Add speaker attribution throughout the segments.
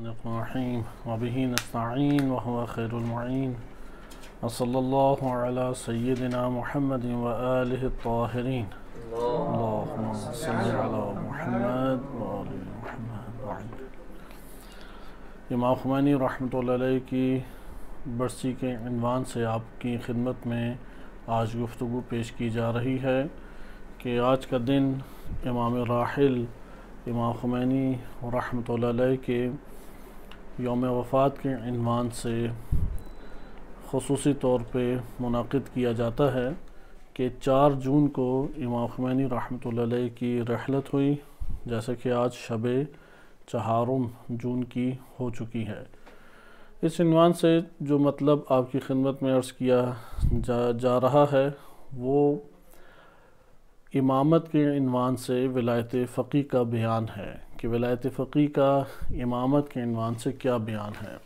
Speaker 1: الرحیم وبہ نستعین وهو خیر المعین وصلی اللہ علی سیدنا محمد وآلہ الطاہرین اللہم صلی علی محمد وآل محمد. امام خمینی رحمۃ اللہ علیہ کی برسی کے عنوان سے آپ کی خدمت میں آج گفتگو پیش کی جا رہی ہے کہ آج کا دن امام راحل امام خمینی رحمۃ اللہ علیہ کے یوم وفات کے عنوان سے خصوصی طور پہ منعقد کیا جاتا ہے کہ 4 جون کو امام خمینی رحمۃ اللہ علیہ کی رحلت ہوئی، جیسا کہ آج شب 4 جون کی ہو چکی ہے. اس عنوان سے جو مطلب آپ کی خدمت میں عرض کیا جا رہا ہے وہ امامت کے عنوان سے ولایت فقیہ کا بیان ہے کہ ولایت فقیہ کا امامت کے عنوان سے کیا بیان ہے.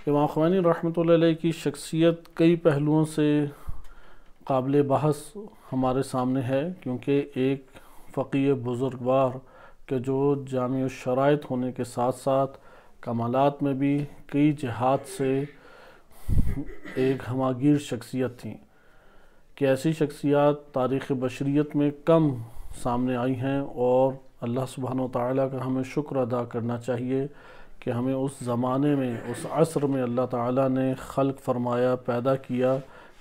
Speaker 1: امام خمینی رحمۃ اللہ علیہ کی شخصیت کئی پہلوؤں سے قابل بحث ہمارے سامنے ہے، کیونکہ ایک فقیہ بزرگوار کے جو جامع الشرائط ہونے کے ساتھ ساتھ کمالات میں بھی کئی جہات سے ایک ہماگیر شخصیت تھیں کہ ایسی شخصیات تاریخ بشریت میں کم سامنے آئی ہیں، اور اللہ سبحانہ وتعالیٰ کا ہمیں شکر ادا کرنا چاہیے کہ ہمیں اس زمانے میں اس عصر میں اللہ تعالیٰ نے خلق فرمایا، پیدا کیا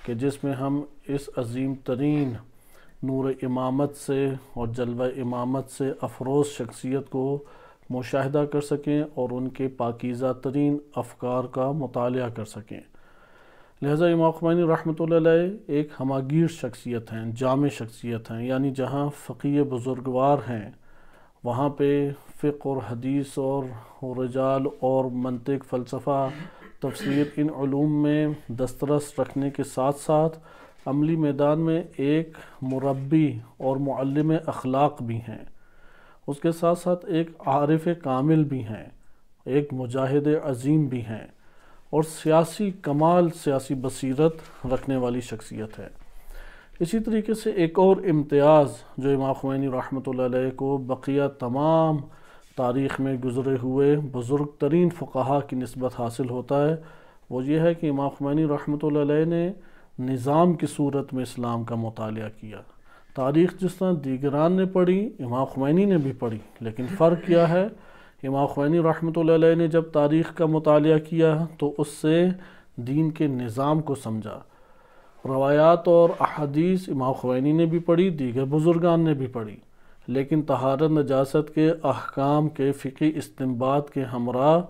Speaker 1: کہ جس میں ہم اس عظیم ترین نور امامت سے اور جلوہ امامت سے افروز شخصیت کو مشاہدہ کر سکیں اور ان کے پاکیزہ ترین افکار کا مطالعہ کر سکیں. لہذا امام خمینی رحمۃ اللہ علیہ ایک ہماگیر شخصیت ہیں، جامع شخصیت ہیں، یعنی جہاں فقیہ بزرگوار ہیں وہاں پہ فقہ اور حدیث اور رجال اور منطق، فلسفہ، تفسیر، ان علوم میں دسترس رکھنے کے ساتھ ساتھ عملی میدان میں ایک مربی اور معلم اخلاق بھی ہیں، اس کے ساتھ ساتھ ایک عارف کامل بھی ہیں، ایک مجاہد عظیم بھی ہیں، اور سیاسی کمال، سیاسی بصیرت رکھنے والی شخصیت ہے. اسی طریقے سے ایک اور امتیاز جو امام خمینی رحمۃ اللہ علیہ کو بقیہ تمام تاریخ میں گزرے ہوئے بزرگ ترین فقہا کی نسبت حاصل ہوتا ہے، وہ یہ ہے کہ امام خمینی رحمۃ اللہ علیہ نے نظام کی صورت میں اسلام کا مطالعہ کیا. تاریخ جس طرح دیگران نے پڑھی امام خمینی نے بھی پڑھی، لیکن فرق کیا ہے؟ امام خمینی رحمۃ اللہ علیہ نے جب تاریخ کا مطالعہ کیا تو اس سے دین کے نظام کو سمجھا. روایات اور احادیث امام خمینی نے بھی پڑھی، دیگر بزرگان نے بھی پڑھی، لیکن طہارت نجاست کے احکام کے فقہی استنباط کے ہمراہ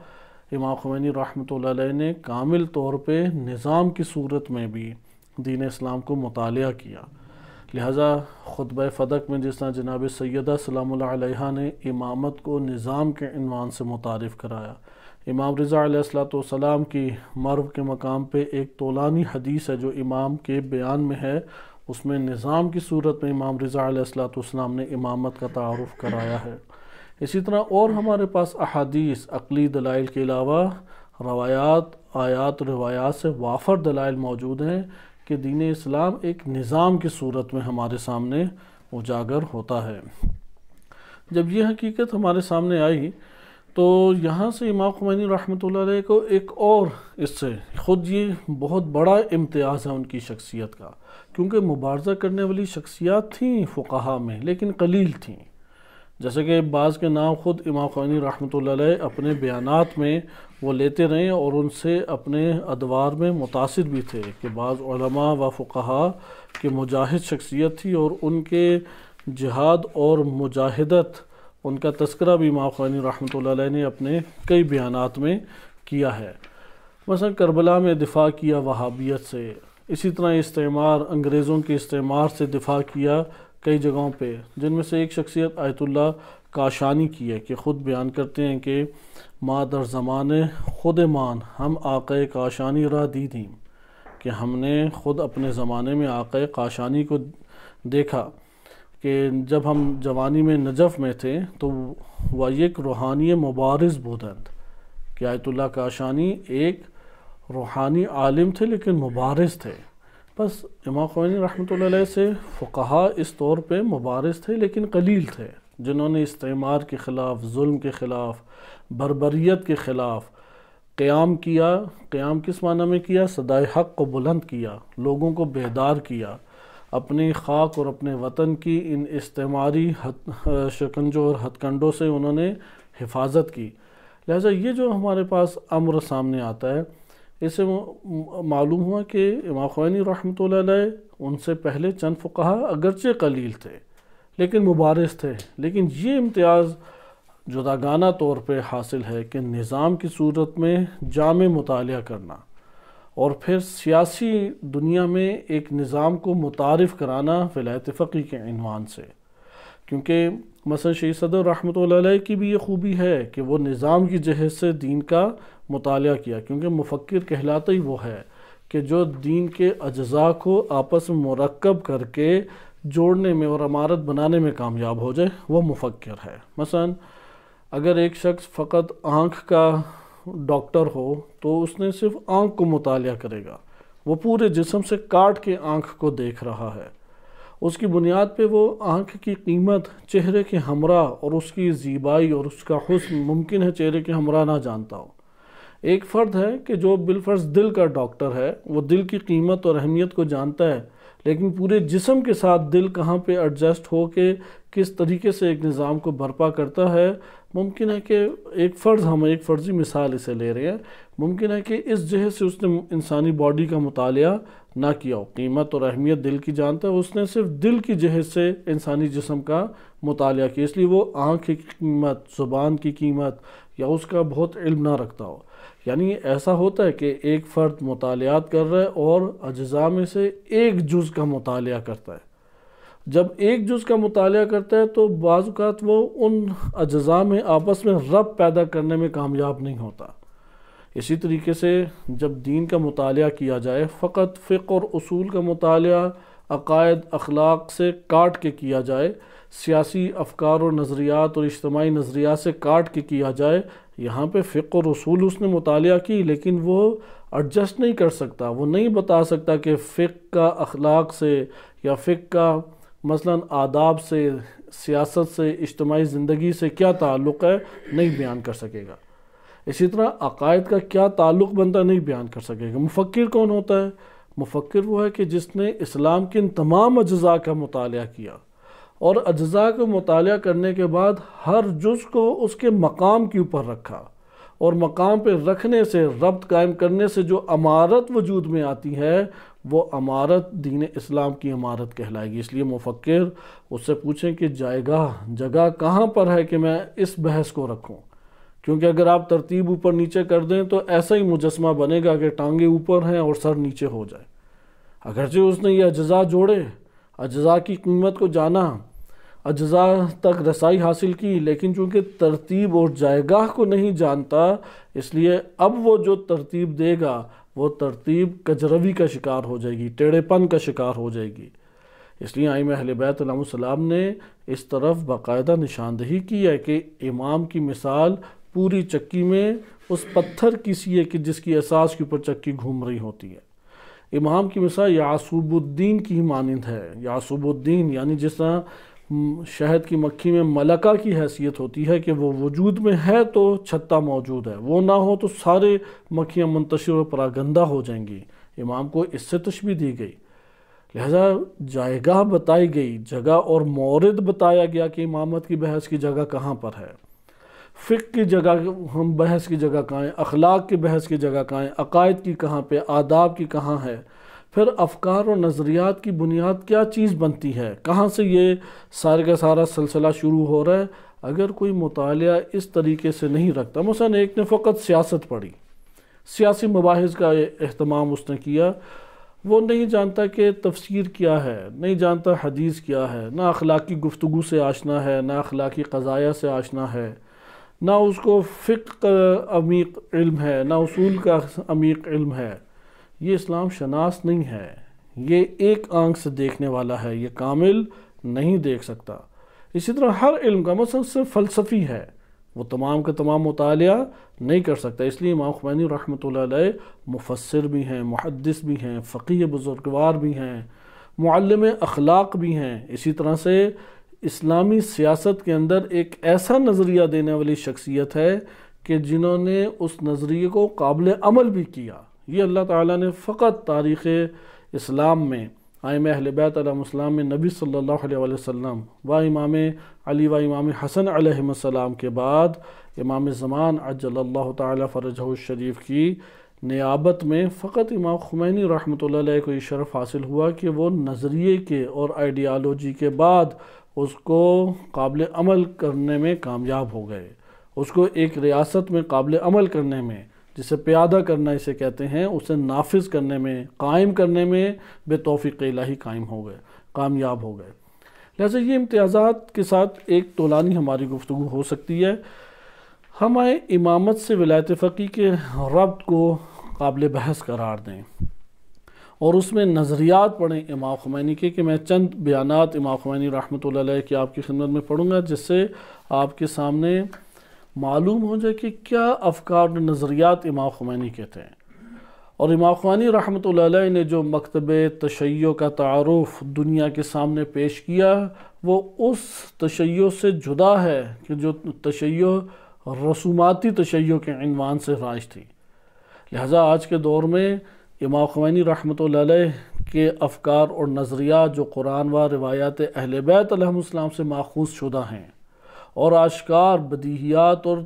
Speaker 1: امام خمینی رحمۃ اللہ علیہ نے کامل طور پہ نظام کی صورت میں بھی دین اسلام کو مطالعہ کیا. لہذا خطبہ فدق میں جس طرح جناب سیدہ سلام اللہ علیہا نے امامت کو نظام کے عنوان سے متعارف کرایا، امام رضا علیہ السلام کی مرو کے مقام پہ ایک طولانی حدیث ہے جو امام کے بیان میں ہے، اس میں نظام کی صورت میں امام رضا علیہ السلام نے امامت کا تعارف کرایا ہے. اسی طرح اور ہمارے پاس احادیث، عقلی دلائل کے علاوہ روایات، آیات، روایات سے وافر دلائل موجود ہیں کہ دین اسلام ایک نظام کی صورت میں ہمارے سامنے اجاگر ہوتا ہے. جب یہ حقیقت ہمارے سامنے آئی تو یہاں سے امام خمینی رحمۃ اللہ علیہ کو ایک اور اس سے خود یہ بہت بڑا امتیاز ہے ان کی شخصیت کا، کیونکہ مبارزہ کرنے والی شخصیات تھیں فقہا میں لیکن قلیل تھیں. جیسے کہ بعض کے نام خود امام خمینی رحمۃ اللہ علیہ اپنے بیانات میں وہ لیتے رہے اور ان سے اپنے ادوار میں متاثر بھی تھے کہ بعض علماء و فقہا کی مجاہد شخصیت تھی اور ان کے جہاد اور مجاہدت، ان کا تذکرہ بھی امام خمینی رحمۃ اللہ علیہ نے اپنے کئی بیانات میں کیا ہے. مثلا کربلا میں دفاع کیا وہابیت سے، اسی طرح استعمار، انگریزوں کے استعمار سے دفاع کیا کئی جگہوں پہ، جن میں سے ایک شخصیت آیت اللہ کاشانی کی ہے کہ خود بیان کرتے ہیں کہ ما در زمانے خود مان ہم آقا کاشانی را دیدیم، کہ ہم نے خود اپنے زمانے میں آقا کاشانی کو دیکھا کہ جب ہم جوانی میں نجف میں تھے تو وہ ایک روحانی مبارز بودند، کہ آیت اللہ کاشانی ایک روحانی عالم تھے لیکن مبارز تھے. بس امام خمینی رحمۃ اللہ علیہ سے فقہا اس طور پہ مبارز تھے لیکن قلیل تھے، جنہوں نے استعمار کے خلاف، ظلم کے خلاف، بربریت کے خلاف قیام کیا۔ قیام کس معنی میں کیا؟ صدائے حق کو بلند کیا، لوگوں کو بیدار کیا، اپنی خاک اور اپنے وطن کی ان استعماری شکنجوں اور ہتھ کنڈوں سے انہوں نے حفاظت کی۔ لہٰذا یہ جو ہمارے پاس امر سامنے آتا ہے، اس سے معلوم ہوا کہ امام خمینی رحمۃ اللہ علیہ ان سے پہلے چند فقہا اگرچہ قلیل تھے لیکن مبارز تھے، لیکن یہ امتیاز جداگانہ طور پہ حاصل ہے کہ نظام کی صورت میں جامع مطالعہ کرنا اور پھر سیاسی دنیا میں ایک نظام کو متعارف کرانا ولایت فقی کے عنوان سے۔ کیونکہ مثلا شہید صدر رحمۃ اللہ علیہ کی بھی یہ خوبی ہے کہ وہ نظام کی جہت سے دین کا مطالعہ کیا، کیونکہ مفکر کہلاتا ہی وہ ہے کہ جو دین کے اجزاء کو آپس میں مرکب کر کے جوڑنے میں اور عمارت بنانے میں کامیاب ہو جائے، وہ مفکر ہے۔ مثلا اگر ایک شخص فقط آنکھ کا ڈاکٹر ہو تو اس نے صرف آنکھ کو مطالعہ کرے گا، وہ پورے جسم سے کاٹ کے آنکھ کو دیکھ رہا ہے، اس کی بنیاد پہ وہ آنکھ کی قیمت چہرے کے ہمراہ اور اس کی زیبائی اور اس کا حسن ممکن ہے چہرے کے ہمراہ نہ جانتا ہو۔ ایک فرد ہے کہ جو بالفرض دل کا ڈاکٹر ہے، وہ دل کی قیمت اور اہمیت کو جانتا ہے، لیکن پورے جسم کے ساتھ دل کہاں پہ ایڈجسٹ ہو کے کس طریقے سے ایک نظام کو برپا کرتا ہے، ممکن ہے کہ ہم ایک فرضی مثال اسے لے رہے ہیں، ممکن ہے کہ اس جہت سے اس نے انسانی باڈی کا مطالعہ نہ کیا ہو، قیمت اور اہمیت دل کی جانتا ہے، اس نے صرف دل کی جہت سے انسانی جسم کا مطالعہ کیا، اس لیے وہ آنکھ کی قیمت، زبان کی قیمت یا اس کا بہت علم نہ رکھتا ہو۔ یعنی ایسا ہوتا ہے کہ ایک فرد مطالعات کر رہا ہے اور اجزاء میں سے ایک جز کا مطالعہ کرتا ہے۔ جب ایک جز کا مطالعہ کرتا ہے تو بعض اوقات وہ ان اجزاء میں آپس میں ربط پیدا کرنے میں کامیاب نہیں ہوتا۔ اسی طریقے سے جب دین کا مطالعہ کیا جائے، فقط فقہ اور اصول کا مطالعہ عقائد اخلاق سے کاٹ کے کیا جائے، سیاسی افکار اور نظریات اور اجتماعی نظریات سے کاٹ کے کیا جائے، یہاں پہ فقہ اور اصول اس نے مطالعہ کی لیکن وہ ایڈجسٹ نہیں کر سکتا، وہ نہیں بتا سکتا کہ فقہ کا اخلاق سے یا فقہ کا مثلا آداب سے، سیاست سے، اجتماعی زندگی سے کیا تعلق ہے، نہیں بیان کر سکے گا۔ اسی طرح عقائد کا کیا تعلق بنتا نہیں بیان کر سکے گا۔ مفکر کون ہوتا ہے؟ مفکر وہ ہے کہ جس نے اسلام کے ان تمام اجزاء کا مطالعہ کیا اور اجزاء کو مطالعہ کرنے کے بعد ہر جز کو اس کے مقام کے اوپر رکھا، اور مقام پہ رکھنے سے، ربط قائم کرنے سے جو عمارت وجود میں آتی ہے وہ عمارت دین اسلام کی عمارت کہلائے گی۔ اس لیے مفکر اس سے پوچھیں کہ جگہ کہاں پر ہے کہ میں اس بحث کو رکھوں، کیونکہ اگر آپ ترتیب اوپر نیچے کر دیں تو ایسا ہی مجسمہ بنے گا کہ ٹانگیں اوپر ہیں اور سر نیچے ہو جائے۔ اگرچہ اس نے یہ اجزاء جوڑے، اجزاء کی قیمت کو جانا، اجزاء تک رسائی حاصل کی، لیکن چونکہ ترتیب اور جائیگاہ کو نہیں جانتا، اس لیے اب وہ جو ترتیب دے گا وہ ترتیب کجروی کا شکار ہو جائے گی، ٹیڑھے پن کا شکار ہو جائے گی۔ اس لیے ائمہ اہل بیت علیہ السلام نے اس طرف باقاعدہ نشاندہی کی ہے کہ امام کی مثال پوری چکی میں اس پتھر کی سی ہے کہ جس کی اساس کے اوپر چکی گھوم رہی ہوتی ہے۔ امام کی مثال یعصوب الدین کی مانند ہے۔ یعصوب الدین یعنی جس طرح شہد کی مکھی میں ملکہ کی حیثیت ہوتی ہے کہ وہ وجود میں ہے تو چھتا موجود ہے، وہ نہ ہو تو سارے مکھیاں منتشر و پراگندہ ہو جائیں گی۔ امام کو اس سے تشبیہ دی گئی، لہذا جائیگاہ بتائی گئی، جگہ اور مورد بتایا گیا کہ امامت کی بحث کی جگہ کہاں پر ہے، فقہ کی جگہ بحث کی جگہ کہاں ہے، اخلاق کی بحث کی جگہ کہاں ہے، عقائد کی کہاں پہ، آداب کی کہاں ہے، پھر افکار اور نظریات کی بنیاد کیا چیز بنتی ہے، کہاں سے یہ سارے کا سارا سلسلہ شروع ہو رہا ہے۔ اگر کوئی مطالعہ اس طریقے سے نہیں رکھتا، مثلا ایک نے فقط سیاست پڑھی، سیاسی مباحث کا اہتمام اس نے کیا، وہ نہیں جانتا کہ تفسیر کیا ہے، نہیں جانتا حدیث کیا ہے، نہ اخلاقی گفتگو سے آشنا ہے، نہ اخلاقی قضایا سے آشنا ہے، نہ اس کو فقہ کا عمیق علم ہے، نہ اصول کا عمیق علم ہے، یہ اسلام شناس نہیں ہے، یہ ایک آنکھ سے دیکھنے والا ہے، یہ کامل نہیں دیکھ سکتا۔ اسی طرح ہر علم کا مثلا صرف فلسفی ہے، وہ تمام کا تمام مطالعہ نہیں کر سکتا۔ اس لیے امام خمینی رحمۃ اللہ علیہ مفسر بھی ہیں، محدث بھی ہیں، فقیہ بزرگوار بھی ہیں، معلم اخلاق بھی ہیں۔ اسی طرح سے اسلامی سیاست کے اندر ایک ایسا نظریہ دینے والی شخصیت ہے کہ جنہوں نے اس نظریے کو قابل عمل بھی کیا۔ یہ اللہ تعالیٰ نے فقط تاریخ اسلام میں ائمہ اہل بیت علیہ السلام میں نبی صلی اللہ علیہ وسلم و امام علی و امام حسن علیہ السلام کے بعد امام زمان عجل اللہ تعالی فرجہ الشریف کی نیابت میں فقط امام خمینی رحمۃ اللہ علیہ کو یہ شرف حاصل ہوا کہ وہ نظریے کے اور آئیڈیالوجی کے بعد اس کو قابل عمل کرنے میں کامیاب ہو گئے، اس کو ایک ریاست میں قابل عمل کرنے میں، جسے پیادہ کرنا اسے کہتے ہیں، اسے نافذ کرنے میں، قائم کرنے میں بے توفیق الہی کامیاب ہو گئے۔ لہذا یہ امتیازات کے ساتھ ایک طولانی ہماری گفتگو ہو سکتی ہے۔ ہم امامت سے ولایت فقیہ کے ربط کو قابل بحث قرار دیں اور اس میں نظریات پڑھیں امام خمینی کے، کہ میں چند بیانات امام خمینی رحمۃ اللہ علیہ کی آپ کی خدمت میں پڑھوں گا، جس سے آپ کے سامنے معلوم ہو جائے کہ کیا افکار و نظریات امام خمینی کے تھے۔ اور امام خمینی رحمۃ اللہ علیہ نے جو مکتب تشیع کا تعارف دنیا کے سامنے پیش کیا، وہ اس تشیع سے جدا ہے کہ جو تشیع رسوماتی تشیع کے عنوان سے رائج تھی۔ لہذا آج کے دور میں امام خمینی رحمۃ اللہ علیہ کے افکار اور نظریات جو قرآن و روایات اہل بیت علیہ السلام سے ماخوذ شدہ ہیں اور آشکار بدیہیات اور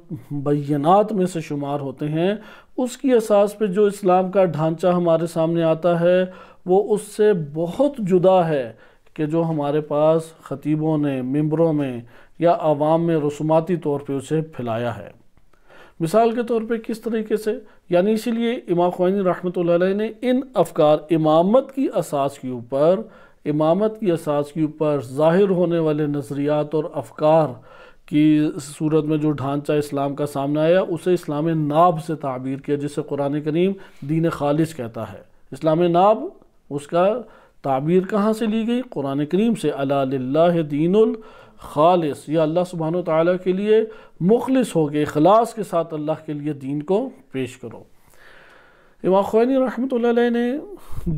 Speaker 1: بینات میں سے شمار ہوتے ہیں، اس کی اساس پہ جو اسلام کا ڈھانچہ ہمارے سامنے آتا ہے وہ اس سے بہت جدا ہے کہ جو ہمارے پاس خطیبوں نے ممبروں میں یا عوام میں رسوماتی طور پہ اسے پھیلایا ہے۔ مثال کے طور پہ کس طریقے سے، یعنی اسی لیے امام خمینی رحمۃ اللہ علیہ نے ان افکار امامت کی اساس کے اوپر ظاہر ہونے والے نظریات اور افکار کی صورت میں جو ڈھانچہ اسلام کا سامنے آیا، اسے اسلام ناب سے تعبیر کیا، جسے قرآن کریم دین خالص کہتا ہے۔ اسلام ناب، اس کا تعبیر کہاں سے لی گئی؟ قرآن کریم سے، الا للہ دین الخالص، یا اللہ سبحانہ و تعالیٰ کے لیے مخلص ہو کے اخلاص کے ساتھ اللہ کے لیے دین کو پیش کرو۔ امام خمینی رحمۃ اللہ علیہ نے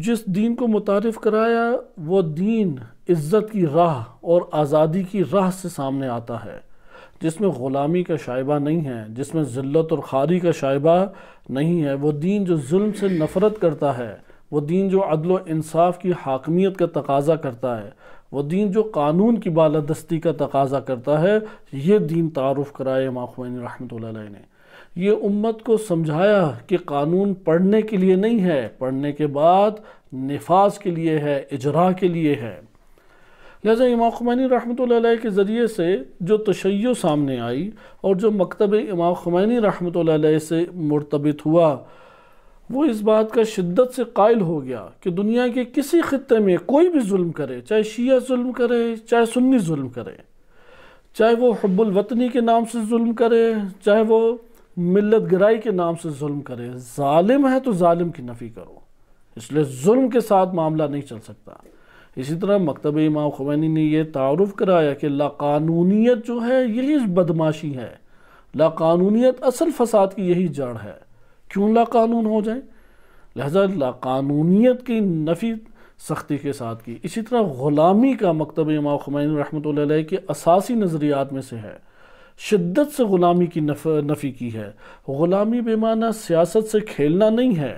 Speaker 1: جس دین کو متعارف کرایا، وہ دین عزت کی راہ اور آزادی کی راہ سے سامنے آتا ہے، جس میں غلامی کا شائبہ نہیں ہے، جس میں ذلت اور خواری کا شائبہ نہیں ہے۔ وہ دین جو ظلم سے نفرت کرتا ہے، وہ دین جو عدل و انصاف کی حاکمیت کا تقاضا کرتا ہے، وہ دین جو قانون کی بالادستی کا تقاضا کرتا ہے، یہ دین تعارف کرائے امام خمینی رحمۃ اللہ علیہ نے۔ یہ امت کو سمجھایا کہ قانون پڑھنے کے لیے نہیں ہے، پڑھنے کے بعد نفاذ کے لیے ہے، اجراء کے لیے ہے۔ لہذا امام خمینی رحمۃ اللہ علیہ کے ذریعے سے جو تشیع سامنے آئی اور جو مکتب امام خمینی رحمۃ اللہ علیہ سے مرتبط ہوا، وہ اس بات کا شدت سے قائل ہو گیا کہ دنیا کے کسی خطے میں کوئی بھی ظلم کرے، چاہے شیعہ ظلم کرے، چاہے سنی ظلم کرے، چاہے وہ حب الوطنی کے نام سے ظلم کرے، چاہے وہ ملت گرائی کے نام سے ظلم کرے، ظالم ہے تو ظالم کی نفی کرو، اس لیے ظلم کے ساتھ معاملہ نہیں چل سکتا۔ اسی طرح مکتب امام خمینی نے یہ تعارف کرایا کہ لاقانونیت جو ہے یہی بدماشی ہے، لاقانونیت اصل فساد کی یہی جڑ ہے، کیوں لاقانون ہو جائیں؟ لہذا لاقانونیت کی نفی سختی کے ساتھ کی۔ اسی طرح غلامی کا مکتب امام خمینی رحمۃ اللہ علیہ کے اساسی نظریات میں سے ہے، شدت سے غلامی کی نفی کی ہے۔ غلامی بے معنی سیاست سے کھیلنا نہیں ہے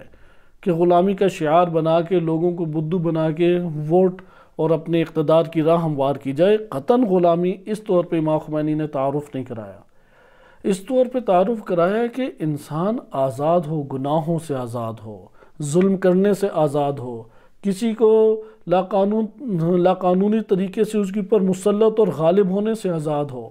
Speaker 1: کہ غلامی کا شعار بنا کے لوگوں کو بدھو بنا کے ووٹ اور اپنے اقتدار کی راہ ہموار کی جائے۔ قطعاً غلامی اس طور پہ امام خمینی نے تعارف نہیں کرایا، اس طور پہ تعارف کرایا کہ انسان آزاد ہو، گناہوں سے آزاد ہو، ظلم کرنے سے آزاد ہو، کسی کو لاقانونی طریقے سے اس کے اوپر مسلط اور غالب ہونے سے آزاد ہو،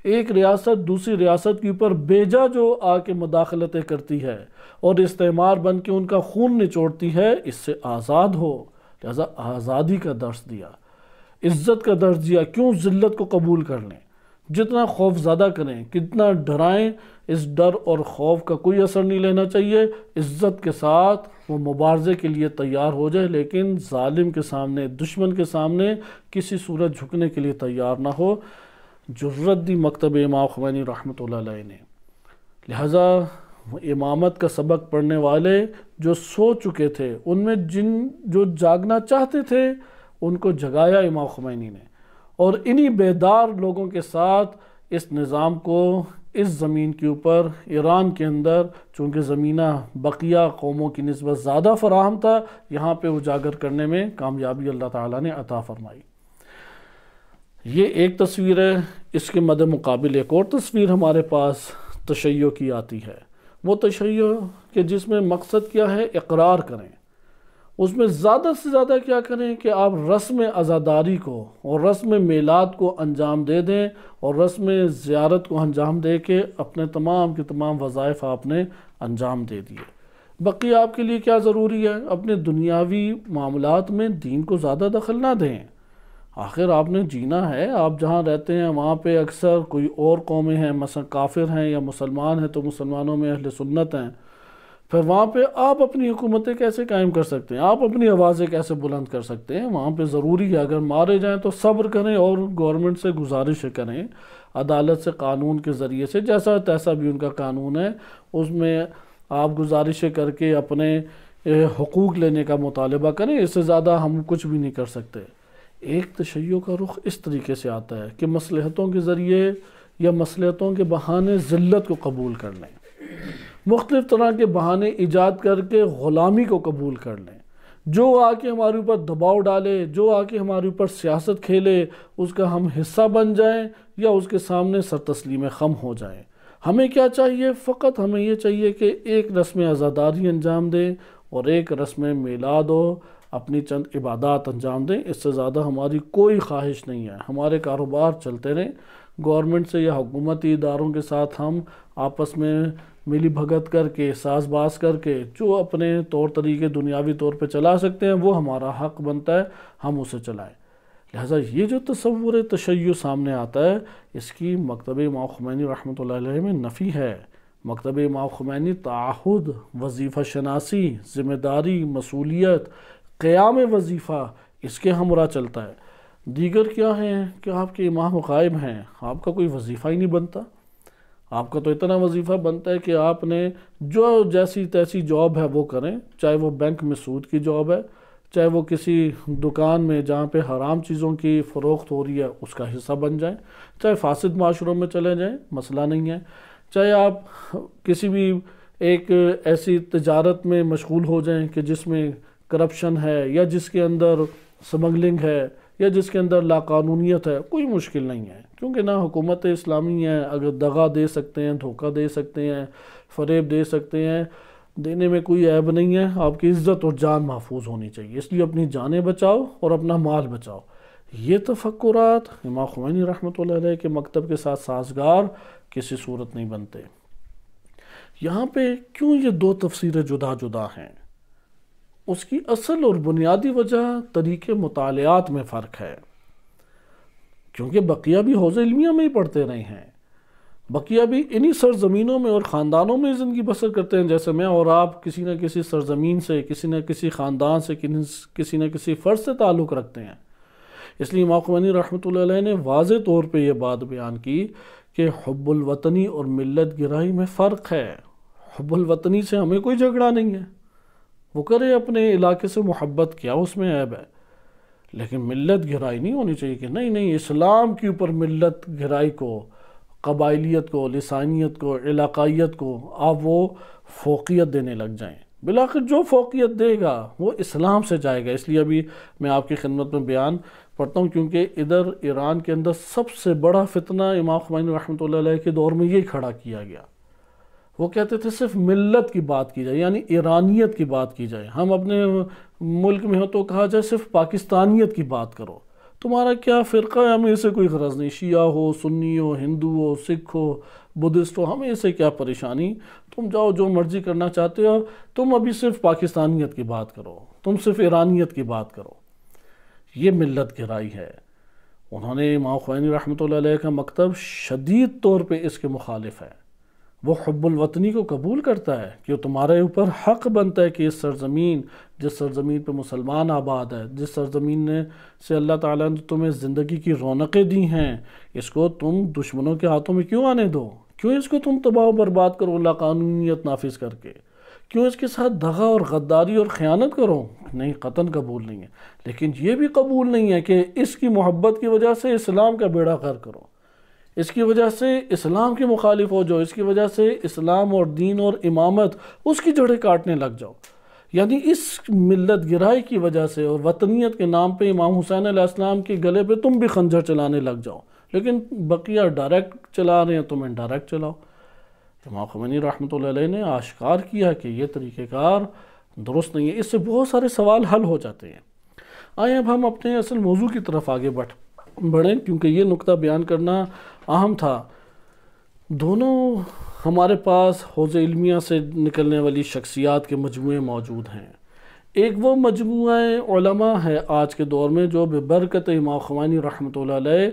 Speaker 1: ایک ریاست دوسری ریاست کے اوپر بیجا جو آ کے مداخلتیں کرتی ہے اور استعمار بن کے ان کا خون نچوڑتی ہے، اس سے آزاد ہو۔ لہذا آزادی کا درس دیا، عزت کا درس دیا، کیوں ذلت کو قبول کر لیں، جتنا خوف زدہ کریں، کتنا ڈرائیں، اس ڈر اور خوف کا کوئی اثر نہیں لینا چاہیے، عزت کے ساتھ وہ مبارزے کے لیے تیار ہو جائے، لیکن ظالم کے سامنے، دشمن کے سامنے کسی صورت جھکنے کے لیے تیار نہ ہو۔ جرت دی مکتب امام خمینی رحمۃ اللہ علیہ نے۔ لہذا امامت کا سبق پڑھنے والے جو سو چکے تھے، ان میں جو جاگنا چاہتے تھے ان کو جگایا امام خمینی نے، اور انہی بیدار لوگوں کے ساتھ اس نظام کو اس زمین کے اوپر ایران کے اندر چونکہ زمینہ بقیہ قوموں کی نسبت زیادہ فراہم تھا، یہاں پہ اجاگر کرنے میں کامیابی اللہ تعالیٰ نے عطا فرمائی۔ یہ ایک تصویر ہے۔ اس کے مد مقابل ایک اور تصویر ہمارے پاس تشیع کی آتی ہے۔ وہ تشیع کہ جس میں مقصد کیا ہے، اقرار کریں، اس میں زیادہ سے زیادہ کیا کریں کہ آپ رسم عزاداری کو اور رسم میلاد کو انجام دے دیں اور رسم زیارت کو انجام دے کے اپنے تمام کے تمام وظائف آپ نے انجام دے دیے۔ بقیہ آپ کے لیے کیا ضروری ہے؟ اپنے دنیاوی معاملات میں دین کو زیادہ دخل نہ دیں۔ آخر آپ نے جینا ہے، آپ جہاں رہتے ہیں وہاں پہ اکثر کوئی اور قومیں ہیں، مثلا کافر ہیں یا مسلمان ہیں تو مسلمانوں میں اہل سنت ہیں، پھر وہاں پہ آپ اپنی حکومتیں کیسے قائم کر سکتے ہیں؟ آپ اپنی آوازیں کیسے بلند کر سکتے ہیں؟ وہاں پہ ضروری ہے اگر مارے جائیں تو صبر کریں اور گورنمنٹ سے گزارش کریں، عدالت سے، قانون کے ذریعے سے، جیسا تیسا بھی ان کا قانون ہے اس میں آپ گزارشیں کر کے اپنے حقوق لینے کا مطالبہ کریں۔ اس سے زیادہ ہم کچھ بھی نہیں کر سکتے۔ ایک تشیع کا رخ اس طریقے سے آتا ہے کہ مصلحتوں کے ذریعے یا مصلحتوں کے بہانے ذلت کو قبول کر لیں، مختلف طرح کے بہانے ایجاد کر کے غلامی کو قبول کر لیں، جو آ کے ہمارے اوپر دباؤ ڈالے، جو آ کے ہمارے اوپر سیاست کھیلے، اس کا ہم حصہ بن جائیں یا اس کے سامنے سر تسلیم خم ہو جائیں۔ ہمیں کیا چاہیے؟ فقط ہمیں یہ چاہیے کہ ایک رسم عزاداری انجام دیں اور ایک رسم میلاد ہو، اپنی چند عبادات انجام دیں۔ اس سے زیادہ ہماری کوئی خواہش نہیں ہے۔ ہمارے کاروبار چلتے رہیں، گورنمنٹ سے یا حکومتی اداروں کے ساتھ ہم آپس میں ملی بھگت کر کے، ساز باز کر کے جو اپنے طور طریقے دنیاوی طور پہ چلا سکتے ہیں وہ ہمارا حق بنتا ہے، ہم اسے چلائیں۔ لہٰذا یہ جو تصور تشیع سامنے آتا ہے، اس کی مکتب امام خمینی رحمۃ اللہ علیہ میں نفی ہے۔ مکتب امام خمینی تعہد، وظیفہ شناسی، ذمہ داری، مسئولیت، قیام وظیفہ، اس کے ہمراہ چلتا ہے۔ دیگر کیا ہیں کہ آپ کے امام غائب ہیں، آپ کا کوئی وظیفہ ہی نہیں بنتا۔ آپ کا تو اتنا وظیفہ بنتا ہے کہ آپ نے جو جیسی تیسی جاب ہے وہ کریں، چاہے وہ بینک میں سود کی جاب ہے، چاہے وہ کسی دکان میں جہاں پہ حرام چیزوں کی فروخت ہو رہی ہے اس کا حصہ بن جائیں، چاہے فاسد معاشروں میں چلے جائیں، مسئلہ نہیں ہے، چاہے آپ کسی بھی ایک ایسی تجارت میں مشغول ہو جائیں کہ جس میں کرپشن ہے یا جس کے اندر سمگلنگ ہے یا جس کے اندر لاقانونیت ہے، کوئی مشکل نہیں ہے، کیونکہ نہ حکومت اسلامی ہے، اگر دغا دے سکتے ہیں، دھوکہ دے سکتے ہیں، فریب دے سکتے ہیں، دینے میں کوئی عیب نہیں ہے۔ آپ کی عزت اور جان محفوظ ہونی چاہیے، اس لیے اپنی جانیں بچاؤ اور اپنا مال بچاؤ۔ یہ تفکرات امام خمینی رحمۃ اللہ علیہ کے مکتب کے ساتھ سازگار کسی صورت نہیں بنتے۔ یہاں پہ کیوں یہ دو تفسیریں جدا جدا ہیں؟ اس کی اصل اور بنیادی وجہ طریقے مطالعات میں فرق ہے، کیونکہ بقیہ بھی حوزہ علمیہ میں ہی پڑھتے رہے ہیں، بقیہ بھی انہی سرزمینوں میں اور خاندانوں میں زندگی بسر کرتے ہیں، جیسے میں اور آپ کسی نہ کسی سرزمین سے، کسی نہ کسی خاندان سے، کسی نہ کسی فرد سے تعلق رکھتے ہیں۔ اس لیے امام خمینی رحمۃ اللہ علیہ نے واضح طور پہ یہ بات بیان کی کہ حب الوطنی اور ملت گرائی میں فرق ہے۔ حب الوطنی سے ہمیں کوئی جھگڑا نہیں ہے، وہ کرے اپنے علاقے سے محبت، کیا اس میں عیب ہے، لیکن ملت گرائی نہیں ہونی چاہیے کہ نہیں اسلام کے اوپر ملت گرائی کو، قبائلیت کو، لسانیت کو، علاقائیت کو آپ وہ فوقیت دینے لگ جائیں۔ بالآخر جو فوقیت دے گا وہ اسلام سے جائے گا۔ اس لیے ابھی میں آپ کی خدمت میں بیان پڑھتا ہوں، کیونکہ ادھر ایران کے اندر سب سے بڑا فتنہ امام خمینی رحمۃ اللہ علیہ کے دور میں یہی کھڑا کیا گیا۔ وہ کہتے تھے صرف ملت کی بات کی جائے، یعنی ایرانیت کی بات کی جائے، ہم اپنے ملک میں ہو تو کہا جائے صرف پاکستانیت کی بات کرو، تمہارا کیا فرقہ ہے، ہمیں اسے کوئی غرض نہیں، شیعہ ہو، سنی ہو، ہندو ہو، سکھ ہو، بدھسٹ ہو، ہمیں اسے کیا پریشانی، تم جاؤ جو مرضی کرنا چاہتے ہو، تم ابھی صرف پاکستانیت کی بات کرو، تم صرف ایرانیت کی بات کرو۔ یہ ملت گرائی ہے۔ انہوں نے امام خمینی رحمۃ اللہ علیہ کا مکتب شدید طور پہ اس کے مخالف ہے۔ وہ حب الوطنی کو قبول کرتا ہے کہ تمہارے اوپر حق بنتا ہے کہ اس سرزمین، جس سرزمین پہ مسلمان آباد ہے، جس سرزمین سے اللہ تعالیٰ نے تمہیں زندگی کی رونقیں دی ہیں، اس کو تم دشمنوں کے ہاتھوں میں کیوں آنے دو؟ کیوں اس کو تم تباہ و برباد کرو لاقانونیت نافذ کر کے؟ کیوں اس کے ساتھ دغا اور غداری اور خیانت کرو؟ نہیں، قطعاً قبول نہیں ہے۔ لیکن یہ بھی قبول نہیں ہے کہ اس کی محبت کی وجہ سے اسلام کا بیڑا غرق کرو، اس کی وجہ سے اسلام کے مخالف ہو جاؤ، اس کی وجہ سے اسلام اور دین اور امامت اس کی جڑیں کاٹنے لگ جاؤ، یعنی اس ملت گرائی کی وجہ سے اور وطنیت کے نام پہ امام حسین علیہ السلام کے گلے پہ تم بھی خنجر چلانے لگ جاؤ، لیکن بقیہ ڈائریکٹ چلا رہے ہیں، تم انڈائریکٹ چلاؤ۔ امام خمینی رحمۃ اللہ علیہ نے آشکار کیا کہ یہ طریقہ کار درست نہیں ہے، اس سے بہت سارے سوال حل ہو جاتے ہیں۔ آئیں اب ہم اپنے اصل موضوع کی طرف آگے بڑھیں، کیونکہ یہ نقطہ بیان کرنا اہم تھا۔ دونوں ہمارے پاس حوض علمیہ سے نکلنے والی شخصیات کے مجموعے موجود ہیں۔ ایک وہ مجموعہ علماء ہے آج کے دور میں جو ببرکت امام خمینی رحمۃ اللہ علیہ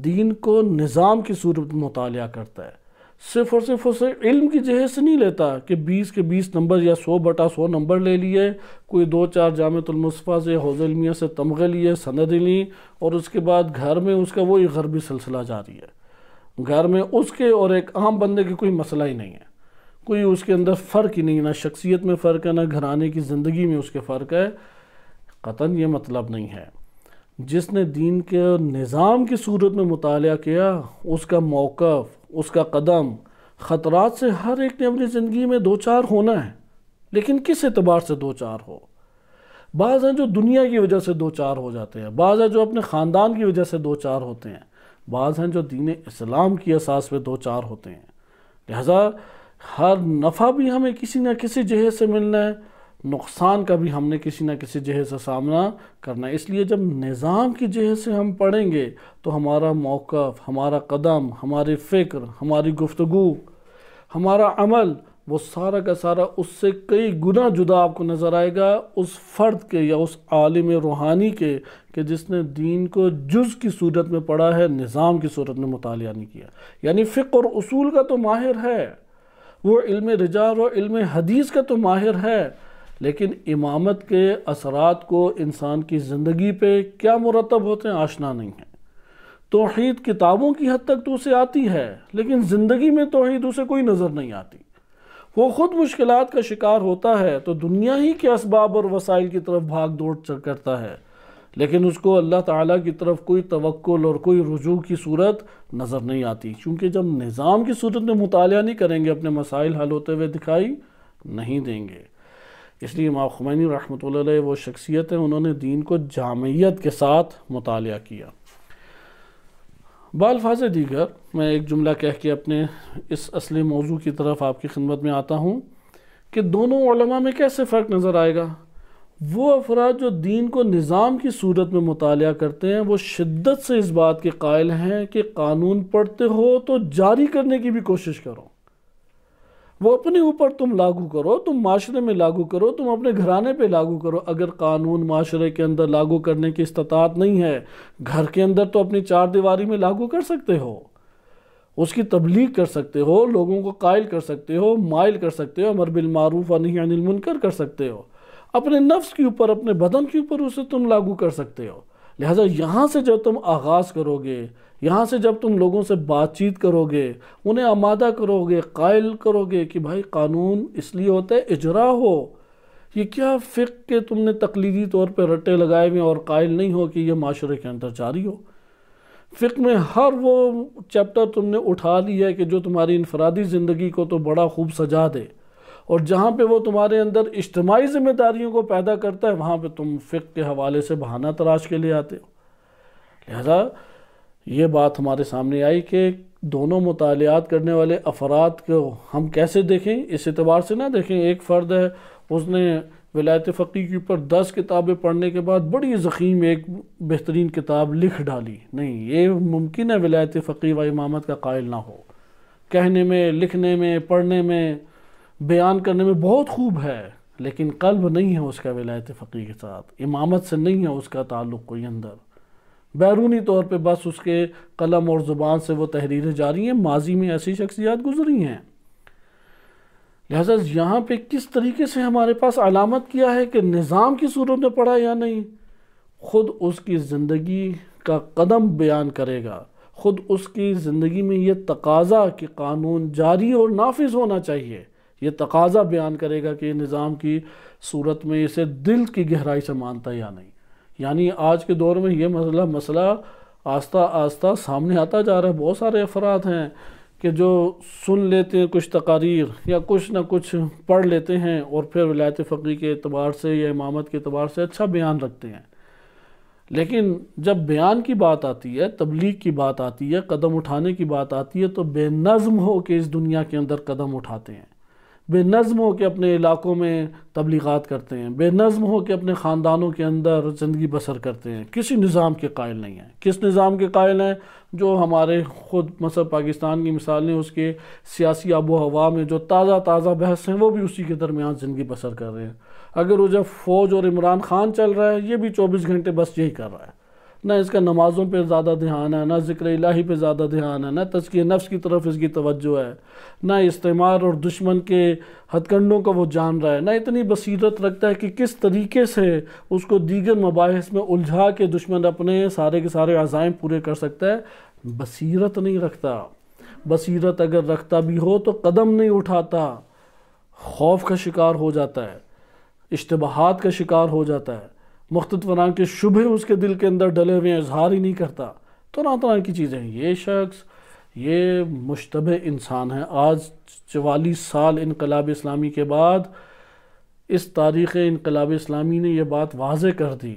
Speaker 1: دین کو نظام کی صورت میں مطالعہ کرتا ہے، صرف اور صرف اسے علم کی جہت سے نہیں لیتا کہ 20 کے 20 نمبر یا 100/100 نمبر لے لیے، کوئی 2-4 جامعۃ المصطفیٰ سے حوض علمیہ سے تمغے لیے، سندیں لیں، اور اس کے بعد گھر میں اس کا وہی غربی سلسلہ جاری ہے۔ گھر میں اس کے اور ایک عام بندے کے کوئی مسئلہ ہی نہیں ہے، کوئی اس کے اندر فرق ہی نہیں، نہ شخصیت میں فرق ہے، نہ گھرانے کی زندگی میں اس کے فرق ہے۔ قطعاً یہ مطلب نہیں ہے۔ جس نے دین کے نظام کی صورت میں مطالعہ کیا، اس کا موقف، اس کا قدم، خطرات سے ہر ایک نے اپنی زندگی میں دوچار ہونا ہے، لیکن کس اعتبار سے دوچار ہو؟ بعض ہیں جو دنیا کی وجہ سے دوچار ہو جاتے ہیں، بعض ہیں جو اپنے خاندان کی وجہ سے دوچار ہوتے ہیں، بعض ہیں جو دین اسلام کی اساس پہ دوچار ہوتے ہیں۔ لہذا ہر نفع بھی ہمیں کسی نہ کسی جہت سے ملنا ہے، نقصان کا بھی ہم نے کسی نہ کسی جہت سے سامنا کرنا ہے۔ اس لیے جب نظام کی جہت سے ہم پڑھیں گے تو ہمارا موقف، ہمارا قدم، ہماری فکر، ہماری گفتگو، ہمارا عمل، وہ سارا کا سارا اس سے کئی گنا جدا آپ کو نظر آئے گا اس فرد کے یا اس عالم روحانی کے کہ جس نے دین کو جز کی صورت میں پڑھا ہے، نظام کی صورت میں مطالعہ نہیں کیا۔ یعنی فقہ اور اصول کا تو ماہر ہے، وہ علم رجال اور علم حدیث کا تو ماہر ہے، لیکن امامت کے اثرات کو انسان کی زندگی پہ کیا مرتب ہوتے ہیں آشنا نہیں ہے۔ توحید کتابوں کی حد تک تو اسے آتی ہے، لیکن زندگی میں توحید اسے کوئی نظر نہیں آتی۔ وہ خود مشکلات کا شکار ہوتا ہے تو دنیا ہی کے اسباب اور وسائل کی طرف بھاگ دوڑ کرتا ہے، لیکن اس کو اللہ تعالیٰ کی طرف کوئی توکل اور کوئی رجوع کی صورت نظر نہیں آتی، کیونکہ جب نظام کی صورت میں مطالعہ نہیں کریں گے اپنے مسائل حل ہوتے ہوئے دکھائی نہیں دیں گے۔ اس لیے امام خمینی رحمۃ اللہ علیہ وہ شخصیت ہیں، انہوں نے دین کو جامعیت کے ساتھ مطالعہ کیا۔ بالفاظ دیگر میں ایک جملہ کہہ کے اپنے اس اصلی موضوع کی طرف آپ کی خدمت میں آتا ہوں کہ دونوں علماء میں کیسے فرق نظر آئے گا۔ وہ افراد جو دین کو نظام کی صورت میں مطالعہ کرتے ہیں وہ شدت سے اس بات کے قائل ہیں کہ قانون پڑھتے ہو تو جاری کرنے کی بھی کوشش کرو، وہ اپنے اوپر تم لاگو کرو، تم معاشرے میں لاگو کرو، تم اپنے گھرانے پہ لاگو کرو۔ اگر قانون معاشرے کے اندر لاگو کرنے کی استطاعت نہیں ہے، گھر کے اندر تو اپنی 4 دیواری میں لاگو کر سکتے ہو، اس کی تبلیغ کر سکتے ہو، لوگوں کو قائل کر سکتے ہو، مائل کر سکتے ہو، امر بالمعروف و نہی عن المنکر کر سکتے ہو، اپنے نفس کے اوپر، اپنے بدن کے اوپر اسے تم لاگو کر سکتے ہو۔ لہٰذا یہاں سے جب تم آغاز کرو گے، یہاں سے جب تم لوگوں سے بات چیت کرو گے، انہیں آمادہ کرو گے، قائل کرو گے کہ بھائی قانون اس لیے ہوتا ہے اجرا ہو، یہ کیا فقہ کے تم نے تقلیدی طور پہ رٹے لگائے ہوئے اور قائل نہیں ہو کہ یہ معاشرے کے اندر جاری ہو۔ فقہ میں ہر وہ چیپٹر تم نے اٹھا لی ہے کہ جو تمہاری انفرادی زندگی کو تو بڑا خوب سجا دے، اور جہاں پہ وہ تمہارے اندر اجتماعی ذمہ داریوں کو پیدا کرتا ہے وہاں پہ تم فقہ کے حوالے سے بہانہ تراش کے لے آتے ہو۔ لہذا یہ بات ہمارے سامنے آئی کہ دونوں مطالعات کرنے والے افراد کو ہم کیسے دیکھیں، اس اعتبار سے نہ دیکھیں ایک فرد ہے اس نے ولایت فقیہ کے اوپر 10 کتابیں پڑھنے کے بعد بڑی ضخیم ایک بہترین کتاب لکھ ڈالی، نہیں، یہ ممکن ہے ولایت فقیہ و امامت کا قائل نہ ہو، کہنے میں، لکھنے میں، پڑھنے میں، بیان کرنے میں بہت خوب ہے، لیکن قلب نہیں ہے اس کا ولایت فقیہ کے ساتھ، امامت سے نہیں ہے اس کا تعلق کوئی اندر، بیرونی طور پہ بس اس کے قلم اور زبان سے وہ تحریریں جاری ہیں، ماضی میں ایسی شخصیات گزری ہیں۔ لہذا یہاں پہ کس طریقے سے ہمارے پاس علامت کیا ہے کہ نظام کی صورت میں پڑھا یا نہیں، خود اس کی زندگی کا قدم بیان کرے گا، خود اس کی زندگی میں یہ تقاضا کہ قانون جاری اور نافذ ہونا چاہیے، یہ تقاضا بیان کرے گا کہ یہ نظام کی صورت میں اسے دل کی گہرائی سے مانتا یا نہیں۔ یعنی آج کے دور میں یہ مسئلہ آہستہ آہستہ سامنے آتا جا رہا ہے۔ بہت سارے افراد ہیں کہ جو سن لیتے ہیں کچھ تقاریر یا کچھ نہ کچھ پڑھ لیتے ہیں اور پھر ولایت فقیہ کے اعتبار سے یا امامت کے اعتبار سے اچھا بیان رکھتے ہیں، لیکن جب بیان کی بات آتی ہے، تبلیغ کی بات آتی ہے، قدم اٹھانے کی بات آتی ہے، تو بے نظم ہو کے اس دنیا کے اندر قدم اٹھاتے ہیں، بے نظم ہو کے اپنے علاقوں میں تبلیغات کرتے ہیں، بے نظم ہو کے اپنے خاندانوں کے اندر زندگی بسر کرتے ہیں، کسی نظام کے قائل نہیں ہیں۔ کس نظام کے قائل ہیں؟ جو ہمارے خود مثلا پاکستان کی مثال نے اس کے سیاسی آب و ہوا میں جو تازہ تازہ بحث ہیں وہ بھی اسی کے درمیان زندگی بسر کر رہے ہیں۔ اگر وہ جب فوج اور عمران خان چل رہا ہے، یہ بھی 24 گھنٹے بس یہی کر رہا ہے، نہ اس کا نمازوں پہ زیادہ دھیان ہے، نہ ذکر الہی پہ زیادہ دھیان ہے، نہ تزکیہ نفس کی طرف اس کی توجہ ہے، نہ استعمار اور دشمن کے ہتھ کنڈوں کو وہ جان رہا ہے، نہ اتنی بصیرت رکھتا ہے کہ کس طریقے سے اس کو دیگر مباحث میں الجھا کے دشمن اپنے سارے کے سارے عزائم پورے کر سکتا ہے۔ بصیرت نہیں رکھتا۔ بصیرت اگر رکھتا بھی ہو تو قدم نہیں اٹھاتا، خوف کا شکار ہو جاتا ہے، اشتباہات کا شکار ہو جاتا ہے، مختلف طرح کے شبہ اس کے دل کے اندر ڈلے ہوئے ہیں، اظہار ہی نہیں کرتا، طرح طرح کی چیزیں ہیں۔ یہ شخص یہ مشتبہ انسان ہے۔ آج 44 سال انقلاب اسلامی کے بعد اس تاریخ انقلاب اسلامی نے یہ بات واضح کر دی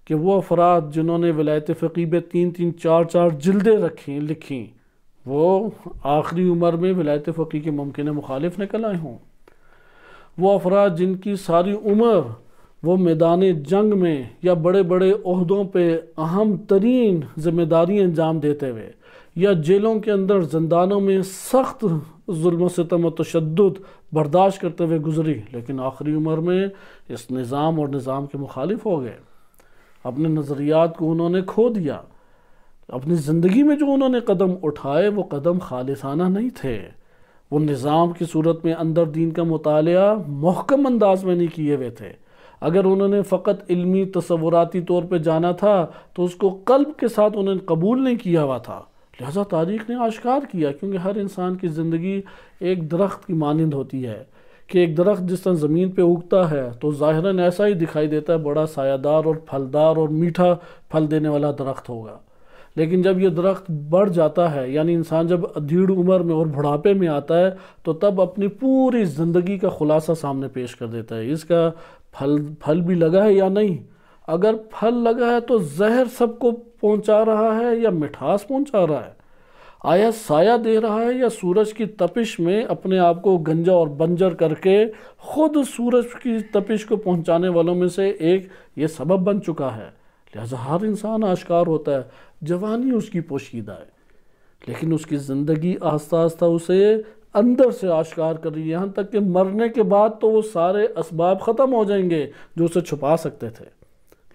Speaker 1: کہ وہ افراد جنہوں نے ولایت فقیہ پہ 3 4 جلدیں لکھیں، وہ آخری عمر میں ولایت فقیہ کے ممکنہ مخالف نکل آئے ہوں۔ وہ افراد جن کی ساری عمر وہ میدان جنگ میں یا بڑے بڑے عہدوں پہ اہم ترین ذمہ داری انجام دیتے ہوئے یا جیلوں کے اندر زندانوں میں سخت ظلم و ستم و تشدد برداشت کرتے ہوئے گزری، لیکن آخری عمر میں اس نظام اور نظام کے مخالف ہو گئے۔ اپنے نظریات کو انہوں نے کھو دیا۔ اپنی زندگی میں جو انہوں نے قدم اٹھائے وہ قدم خالصانہ نہیں تھے، وہ نظام کی صورت میں اندر دین کا مطالعہ محکم انداز میں نہیں کیے ہوئے تھے۔ اگر انہوں نے فقط علمی تصوراتی طور پہ جانا تھا تو اس کو قلب کے ساتھ انہوں نے قبول نہیں کیا ہوا تھا، لہذا تاریخ نے آشکار کیا، کیونکہ ہر انسان کی زندگی ایک درخت کی مانند ہوتی ہے کہ ایک درخت جس طرح زمین پہ اگتا ہے تو ظاہراً ایسا ہی دکھائی دیتا ہے، بڑا سایہ دار اور پھلدار اور میٹھا پھل دینے والا درخت ہوگا، لیکن جب یہ درخت بڑھ جاتا ہے، یعنی انسان جب ادھیڑ عمر میں اور بڑھاپے میں آتا ہے تو تب اپنی پوری زندگی کا خلاصہ سامنے پیش کر دیتا ہے، اس کا پھل بھی لگا ہے یا نہیں۔ اگر پھل لگا ہے تو زہر سب کو پہنچا رہا ہے یا مٹھاس پہنچا رہا ہے؟ آیا سایہ دے رہا ہے یا سورج کی تپش میں اپنے آپ کو گنجا اور بنجر کر کے خود سورج کی تپش کو پہنچانے والوں میں سے ایک یہ سبب بن چکا ہے؟ لہذا ہر انسان آشکار ہوتا ہے، جوانی اس کی پوشیدہ ہے، لیکن اس کی زندگی آہستہ آہستہ اسے اندر سے آشکار کر رہی ہے، یہاں تک کہ مرنے کے بعد تو وہ سارے اسباب ختم ہو جائیں گے جو اسے چھپا سکتے تھے،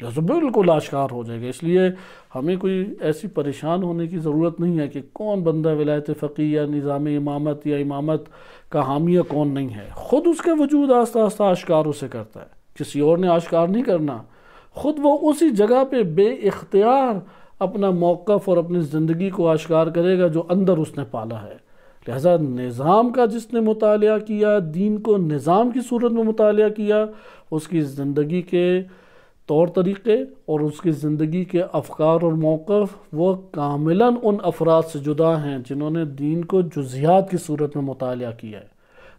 Speaker 1: لہذا بالکل آشکار ہو جائے گا۔ اس لیے ہمیں کوئی ایسی پریشان ہونے کی ضرورت نہیں ہے کہ کون بندہ ولایت فقیہ یا نظام امامت یا امامت کا حامی کون نہیں ہے، خود اس کا وجود آہستہ آہستہ آشکار اسے کرتا ہے، کسی اور نے آشکار نہیں کرنا، خود وہ اسی جگہ پہ بے اختیار اپنا موقف اور اپنی زندگی کو آشکار کرے گا جو اندر اس نے پالا ہے۔ لہذا نظام کا جس نے مطالعہ کیا، دین کو نظام کی صورت میں مطالعہ کیا، اس کی زندگی کے طور طریقے اور اس کی زندگی کے افکار اور موقف وہ کاملاً ان افراد سے جدا ہیں جنہوں نے دین کو جزیات کی صورت میں مطالعہ کیا ہے،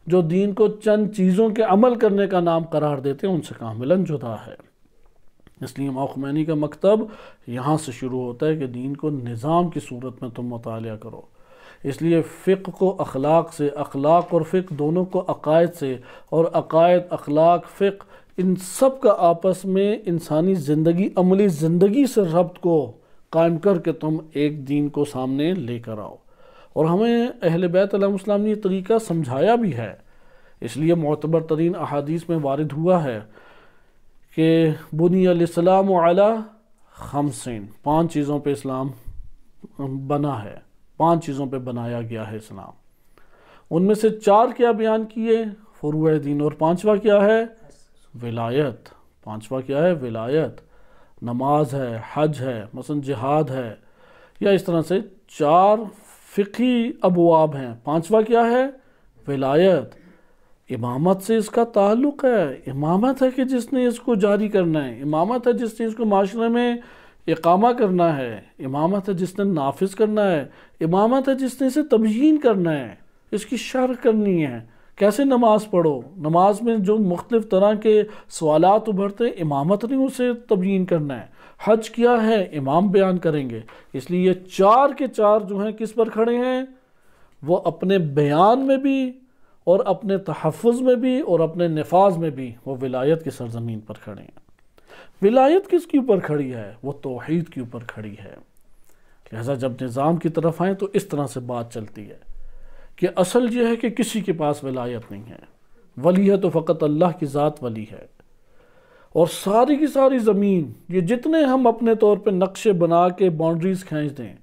Speaker 1: جو دین کو چند چیزوں کے عمل کرنے کا نام قرار دیتے ہیں، ان سے کاملاً جدا ہے۔ اس لیے امام خمینی کا مکتب یہاں سے شروع ہوتا ہے کہ دین کو نظام کی صورت میں تم مطالعہ کرو۔ اس لیے فقہ کو اخلاق سے، اخلاق اور فقہ دونوں کو عقائد سے، اور عقائد، اخلاق، فقہ، ان سب کا آپس میں انسانی زندگی، عملی زندگی سے ربط کو قائم کر کے تم ایک دین کو سامنے لے کر آؤ۔ اور ہمیں اہل بیت علیہ السلام نے یہ طریقہ سمجھایا بھی ہے، اس لیے معتبر ترین احادیث میں وارد ہوا ہے کہ بنی الاسلام علی خمس، 5 چیزوں پہ اسلام بنا ہے، 5 چیزوں پہ بنایا گیا ہے اسلام۔ ان میں سے 4 کیا بیان کیے؟ فروع دین، اور 5واں کیا ہے؟ ولایت۔ 5واں کیا ہے؟ ولایت۔ نماز ہے، حج ہے، مثلا جہاد ہے، یا اس طرح سے 4 فقہی ابواب ہیں۔ 5واں کیا ہے؟ ولایت۔ امامت سے اس کا تعلق ہے، امامت ہے کہ جس نے اس کو جاری کرنا ہے، امامت ہے جس نے اس کو معاشرے میں اقامہ کرنا ہے، امامت ہے جس نے نافذ کرنا ہے، امامت ہے جس نے اسے تبیین کرنا ہے، اس کی شرح کرنی ہے، کیسے نماز پڑھو، نماز میں جو مختلف طرح کے سوالات ابھرتے ہیں امامت نے اسے تبیین کرنا ہے، حج کیا ہے امام بیان کریں گے۔ اس لیے یہ چار کے چار جو ہیں کس پر کھڑے ہیں؟ وہ اپنے بیان میں بھی اور اپنے تحفظ میں بھی اور اپنے نفاذ میں بھی وہ ولایت کی سرزمین پر کھڑے ہیں۔ ولایت کس کے اوپر کھڑی ہے؟ وہ توحید کے اوپر کھڑی ہے۔ لہذا جب نظام کی طرف آئیں تو اس طرح سے بات چلتی ہے کہ اصل یہ ہے کہ کسی کے پاس ولایت نہیں ہے، ولی ہے تو فقط اللہ کی ذات ولی ہے۔ اور ساری کی ساری زمین، یہ جتنے ہم اپنے طور پہ نقشے بنا کے باؤنڈریز کھینچ دیں،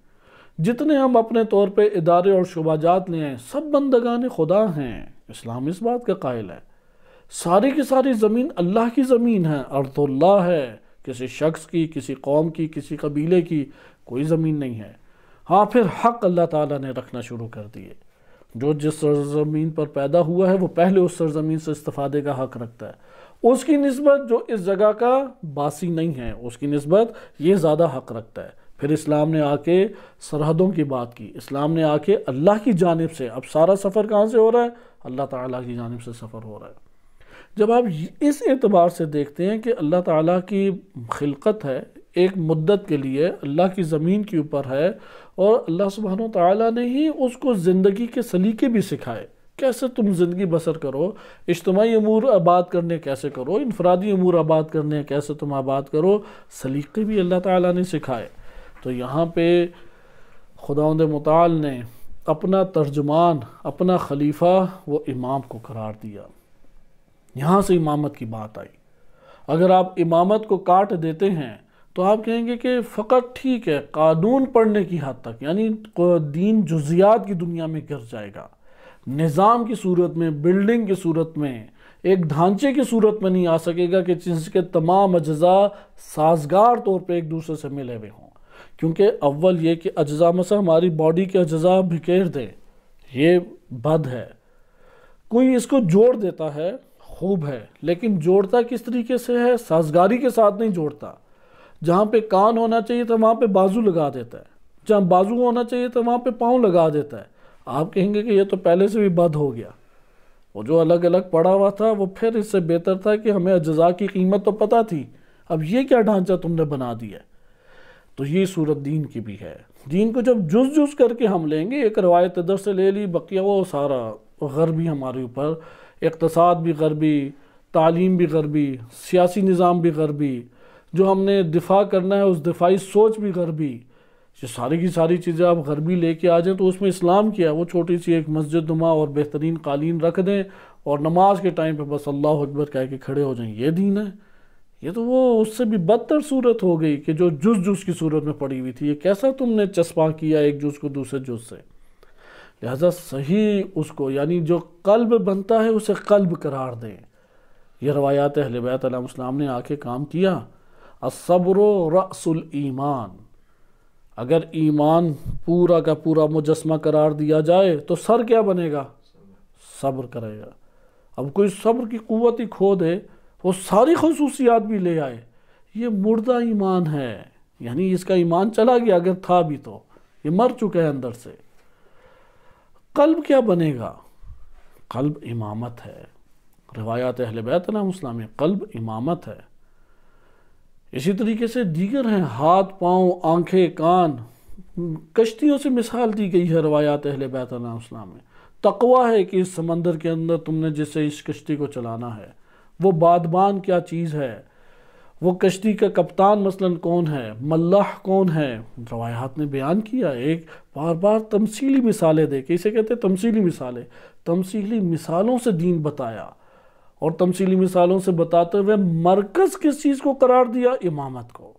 Speaker 1: جتنے ہم اپنے طور پہ ادارے اور شعبہ جات لے آئیں، سب بندگان خدا ہیں۔ اسلام اس بات کا قائل ہے، ساری کی ساری زمین اللہ کی زمین ہے، ارض اللہ ہے، کسی شخص کی، کسی قوم کی، کسی قبیلے کی کوئی زمین نہیں ہے۔ ہاں پھر حق اللہ تعالیٰ نے رکھنا شروع کر دیے، جو جس سرزمین پر پیدا ہوا ہے وہ پہلے اس سرزمین سے استفادے کا حق رکھتا ہے، اس کی نسبت جو اس جگہ کا باسی نہیں ہے اس کی نسبت یہ زیادہ حق رکھتا ہے۔ پھر اسلام نے آ کے سرحدوں کی بات کی، اسلام نے آ کے اللہ کی جانب سے، اب سارا سفر کہاں سے ہو رہا ہے؟ اللہ تعالیٰ کی جانب سے سفر ہو رہا ہے۔ جب آپ اس اعتبار سے دیکھتے ہیں کہ اللہ تعالیٰ کی خلقت ہے ایک مدت کے لیے، اللہ کی زمین کے اوپر ہے، اور اللہ سبحانہ وتعالیٰ نے ہی اس کو زندگی کے سلیقے بھی سکھائے، کیسے تم زندگی بسر کرو، اجتماعی امور آباد کرنے کیسے کرو، انفرادی امور آباد کرنے کیسے تم آباد کرو، سلیقے بھی اللہ تعالیٰ نے سکھائے۔ تو یہاں پہ خداوند متعال نے اپنا ترجمان، اپنا خلیفہ وہ امام کو قرار دیا۔ یہاں سے امامت کی بات آئی۔ اگر آپ امامت کو کاٹ دیتے ہیں تو آپ کہیں گے کہ فقط ٹھیک ہے قانون پڑھنے کی حد تک، یعنی دین جزیات کی دنیا میں گر جائے گا، نظام کی صورت میں، بلڈنگ کی صورت میں، ایک ڈھانچے کی صورت میں نہیں آ سکے گا کہ جس کے تمام اجزاء سازگار طور پہ ایک دوسرے سے ملے ہوئے ہوں۔ کیونکہ اول یہ کہ اجزاء مثلا ہماری باڈی کے اجزاء بکھیر دیں، یہ بد ہے۔ کوئی اس کو جوڑ دیتا ہے، خوب ہے، لیکن جوڑتا کس طریقے سے ہے؟ سازگاری کے ساتھ نہیں جوڑتا۔ جہاں پہ کان ہونا چاہیے تھا وہاں پہ بازو لگا دیتا ہے، جہاں بازو ہونا چاہیے تھا وہاں پہ پاؤں لگا دیتا ہے۔ آپ کہیں گے کہ یہ تو پہلے سے بھی بد ہو گیا، وہ جو الگ الگ پڑا ہوا تھا وہ پھر اس سے بہتر تھا کہ ہمیں اجزاء کی قیمت تو پتہ تھی، اب یہ کیا ڈھانچہ تم نے بنا دیا ہے۔ تو یہ صورت دین کی بھی ہے۔ دین کو جب جز جز کر کے ہم لیں گے، ایک روایت ادھر سے لے لی، بقیہ وہ سارا غربی ہمارے اوپر، اقتصاد بھی غربی، تعلیم بھی غربی، سیاسی نظام بھی غربی، جو ہم نے دفاع کرنا ہے اس دفاعی سوچ بھی غربی، یہ ساری کی ساری چیزیں آپ غربی لے کے آ جائیں تو اس میں اسلام کیا ہے؟ وہ چھوٹی سی ایک مسجد نما اور بہترین قالین رکھ دیں اور نماز کے ٹائم پہ بس اللہ اکبر کہہ کے کھڑے ہو جائیں، یہ دین ہے؟ یہ تو وہ اس سے بھی بدتر صورت ہو گئی کہ جو جز جز کی صورت میں پڑی ہوئی تھی۔ یہ کیسا تم نے چسپاں کیا ایک جز کو دوسرے جز سے؟ لہذا صحیح اس کو، یعنی جو قلب بنتا ہے اسے قلب قرار دیں۔ یہ روایات اہل بیت علیہ السلام نے آ کے کام کیا۔ الصبر رأس الایمان، اگر ایمان پورا کا پورا مجسمہ قرار دیا جائے تو سر کیا بنے گا؟ صبر کرے گا۔ اب کوئی صبر کی قوت ہی کھو دے، وہ ساری خصوصیات بھی لے آئے، یہ مردہ ایمان ہے، یعنی اس کا ایمان چلا گیا، اگر تھا بھی تو یہ مر چکا ہے اندر سے۔ قلب کیا بنے گا؟ قلب امامت ہے۔ روایات اہل بیت علیہ السلام میں قلب امامت ہے۔ اسی طریقے سے دیگر ہیں، ہاتھ، پاؤں، آنکھیں، کان، کشتیوں سے مثال دی گئی ہے روایات اہل بیت علیہ السلام میں۔ تقویٰ ہے کہ اس سمندر کے اندر تم نے جس سے اس کشتی کو چلانا ہے، وہ بادبان کیا چیز ہے، وہ کشتی کا کپتان مثلاً کون ہے، ملاح کون ہے، روایات نے بیان کیا۔ ایک بار بار تمثیلی مثالیں دے کے، اسے کہتے ہیں تمثیلی مثالیں، تمثیلی مثالوں سے دین بتایا، اور تمثیلی مثالوں سے بتاتے ہوئے مرکز کس چیز کو قرار دیا؟ امامت کو۔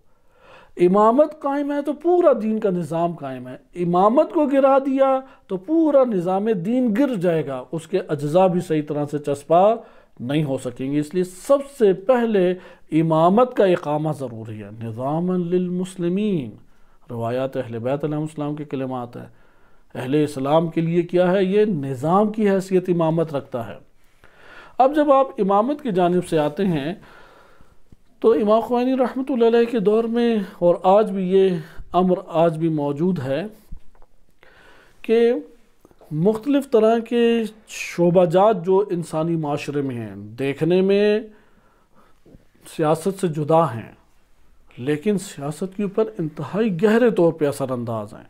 Speaker 1: امامت قائم ہے تو پورا دین کا نظام قائم ہے، امامت کو گرا دیا تو پورا نظام دین گر جائے گا، اس کے اجزاء بھی صحیح طرح سے چسپا نہیں ہو سکیں گے۔ اس لیے سب سے پہلے امامت کا اقامہ ضروری ہے۔ نظاما للمسلمین، روایات اہل بیت علیہ السلام کے کلمات ہیں۔ اہل اسلام کے لیے کیا ہے؟ یہ نظام کی حیثیت امامت رکھتا ہے۔ اب جب آپ امامت کی جانب سے آتے ہیں تو امام خمینی رحمۃ اللہ علیہ کے دور میں اور آج بھی یہ امر آج بھی موجود ہے کہ مختلف طرح کے شعبہ جات جو انسانی معاشرے میں ہیں، دیکھنے میں سیاست سے جدا ہیں لیکن سیاست کے اوپر انتہائی گہرے طور پہ اثر انداز ہیں۔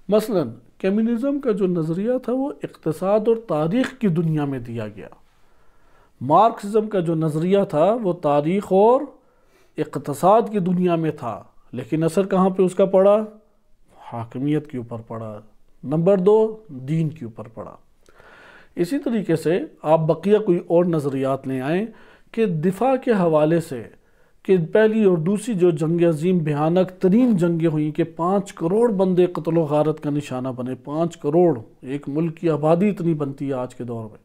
Speaker 1: مثلا کمیونزم کا جو نظریہ تھا وہ اقتصاد اور تاریخ کی دنیا میں دیا گیا، مارکسزم کا جو نظریہ تھا وہ تاریخ اور اقتصاد کی دنیا میں تھا، لیکن اثر کہاں پہ اس کا پڑا؟ حاکمیت کے اوپر پڑا۔ نمبر 2 دین کے اوپر پڑا۔ اسی طریقے سے آپ بقیہ کوئی اور نظریات لے آئیں کہ دفاع کے حوالے سے کہ پہلی اور دوسری جو جنگ عظیم بھیانک ترین جنگیں ہوئیں کہ 5 کروڑ بندے قتل و غارت کا نشانہ بنے، 5 کروڑ، ایک ملک کی آبادی اتنی بنتی ہے آج کے دور میں،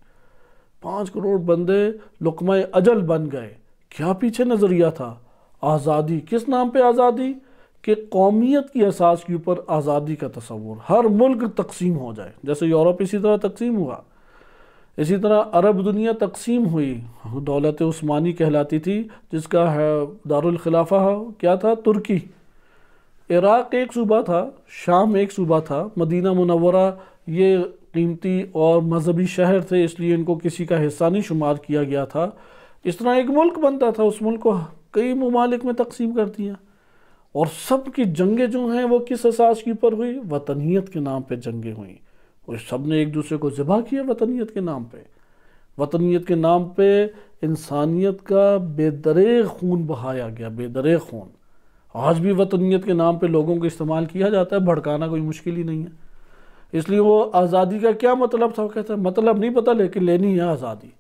Speaker 1: 5 کروڑ بندے لقمہ اجل بن گئے۔ کیا پیچھے نظریہ تھا؟ آزادی۔ کس نام پہ آزادی؟ کہ قومیت کی اساس کے اوپر آزادی کا تصور، ہر ملک تقسیم ہو جائے، جیسے یورپ اسی طرح تقسیم ہوا، اسی طرح عرب دنیا تقسیم ہوئی، دولت عثمانی کہلاتی تھی جس کا دارالخلافہ کیا تھا؟ ترکی۔ عراق ایک صوبہ تھا، شام ایک صوبہ تھا، مدینہ منورہ یہ قیمتی اور مذہبی شہر تھے اس لیے ان کو کسی کا حصہ نہیں شمار کیا گیا تھا۔ اس طرح ایک ملک بنتا تھا، اس ملک کو کئی ممالک میں تقسیم کر دیا، اور سب کی جنگیں جو ہیں وہ کس اساس کے اوپر ہوئی؟ وطنیت کے نام پہ جنگیں ہوئیں، اور سب نے ایک دوسرے کو ذبح کیا وطنیت کے نام پہ۔ وطنیت کے نام پہ انسانیت کا بے دریغ خون بہایا گیا، بے دریغ خون۔ آج بھی وطنیت کے نام پہ لوگوں کو استعمال کیا جاتا ہے، بھڑکانا کوئی مشکل ہی نہیں ہے۔ اس لیے وہ آزادی کا کیا مطلب تھا؟ وہ کہتا ہے مطلب نہیں پتہ لیکن لینی ہے آزادی۔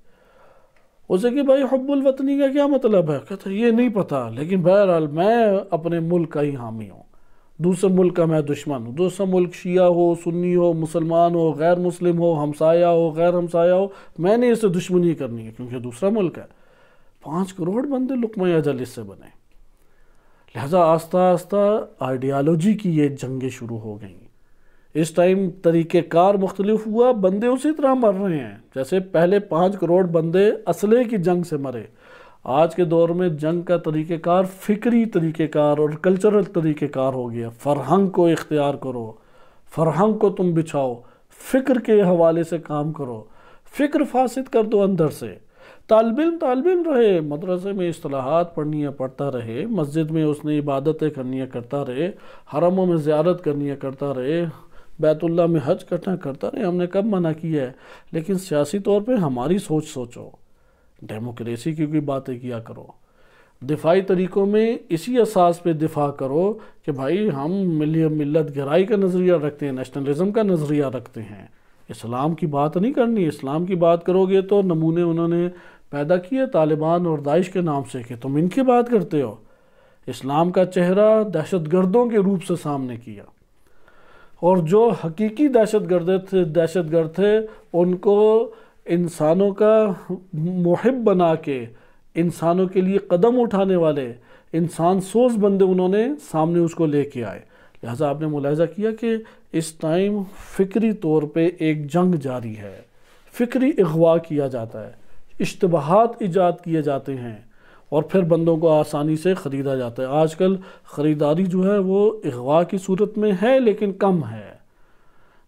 Speaker 1: اسے کہ بھائی حب الوطنی کا کیا مطلب ہے؟ کہتا ہے یہ نہیں پتہ لیکن بہرحال میں اپنے ملک کا ہی حامی ہوں، دوسرے ملک کا میں دشمن ہوں، دوسرا ملک شیعہ ہو، سنی ہو، مسلمان ہو، غیر مسلم ہو، ہمسایہ ہو، غیر ہمسایہ ہو، میں نے اس سے دشمنی کرنی ہے کیونکہ دوسرا ملک ہے۔ 5 کروڑ بندے لقمہ اجل اس سے بنے، لہذا آہستہ آہستہ آئیڈیالوجی کی یہ جنگیں شروع ہو گئیں۔ اس ٹائم طریقہ کار مختلف ہوا، بندے اسی طرح مر رہے ہیں جیسے پہلے 5 کروڑ بندے اسلحے کی جنگ سے مرے۔ آج کے دور میں جنگ کا طریقہ کار فکری طریقہ کار اور کلچرل طریقہ کار ہو گیا۔ فرہنگ کو اختیار کرو، فرہنگ کو تم بچھاؤ، فکر کے حوالے سے کام کرو، فکر فاسد کر دو اندر سے۔ طالب علم رہے، مدرسے میں اصطلاحات پڑھنی ہے پڑھتا رہے، مسجد میں اس نے عبادتیں کرنی ہے کرتا رہے، حرموں میں زیارت کرنی ہے کرتا رہے، بیت اللہ میں حج کرتا رہے، ہم نے کب منع کیا ہے؟ لیکن سیاسی طور پہ ہماری سوچو، ڈیموکریسی کی کوئی باتیں کیا کرو، دفاعی طریقوں میں اسی اساس پہ دفاع کرو کہ بھائی ہم ملت گرائی کا نظریہ رکھتے ہیں، نیشنلزم کا نظریہ رکھتے ہیں، اسلام کی بات نہیں کرنی۔ اسلام کی بات کرو گے تو نمونے انہوں نے پیدا کیے طالبان اور داعش کے نام سے کہ تم ان کی بات کرتے ہو۔ اسلام کا چہرہ دہشت گردوں کے روپ سے سامنے کیا، اور جو حقیقی دہشت گرد تھے ان کو انسانوں کا محب بنا کے، انسانوں کے لیے قدم اٹھانے والے انسان سوز بندے انہوں نے سامنے اس کو لے کے آئے۔ لہٰذا آپ نے ملاحظہ کیا کہ اس ٹائم فکری طور پہ ایک جنگ جاری ہے، فکری اغوا کیا جاتا ہے، اشتباہات ایجاد کیے جاتے ہیں اور پھر بندوں کو آسانی سے خریدا جاتا ہے۔ آج کل خریداری جو ہے وہ اغوا کی صورت میں ہے لیکن کم ہے،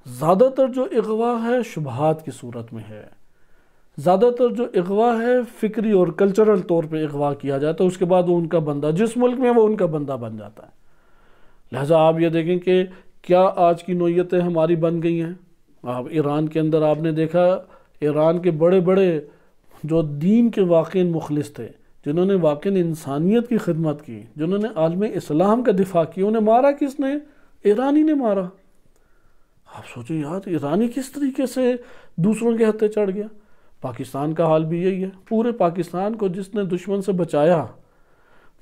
Speaker 1: زیادہ تر جو اغوا ہے شبہات کی صورت میں ہے، زیادہ تر جو اغوا ہے فکری اور کلچرل طور پہ اغوا کیا جاتا ہے، اس کے بعد وہ ان کا بندہ، جس ملک میں وہ ان کا بندہ بن جاتا ہے۔ لہٰذا آپ یہ دیکھیں کہ کیا آج کی نوعیتیں ہماری بن گئی ہیں۔ آپ ایران کے اندر آپ نے دیکھا، ایران کے بڑے بڑے جو دین کے واقعی مخلص تھے، جنہوں نے واقعی انسانیت کی خدمت کی، جنہوں نے عالم اسلام کا دفاع کیا، انہیں مارا کس نے؟ ایرانی نے مارا۔ آپ سوچیں یار ایرانی کس طریقے سے دوسروں کے ہتھے چڑھ گیا۔ پاکستان کا حال بھی یہی ہے، پورے پاکستان کو جس نے دشمن سے بچایا،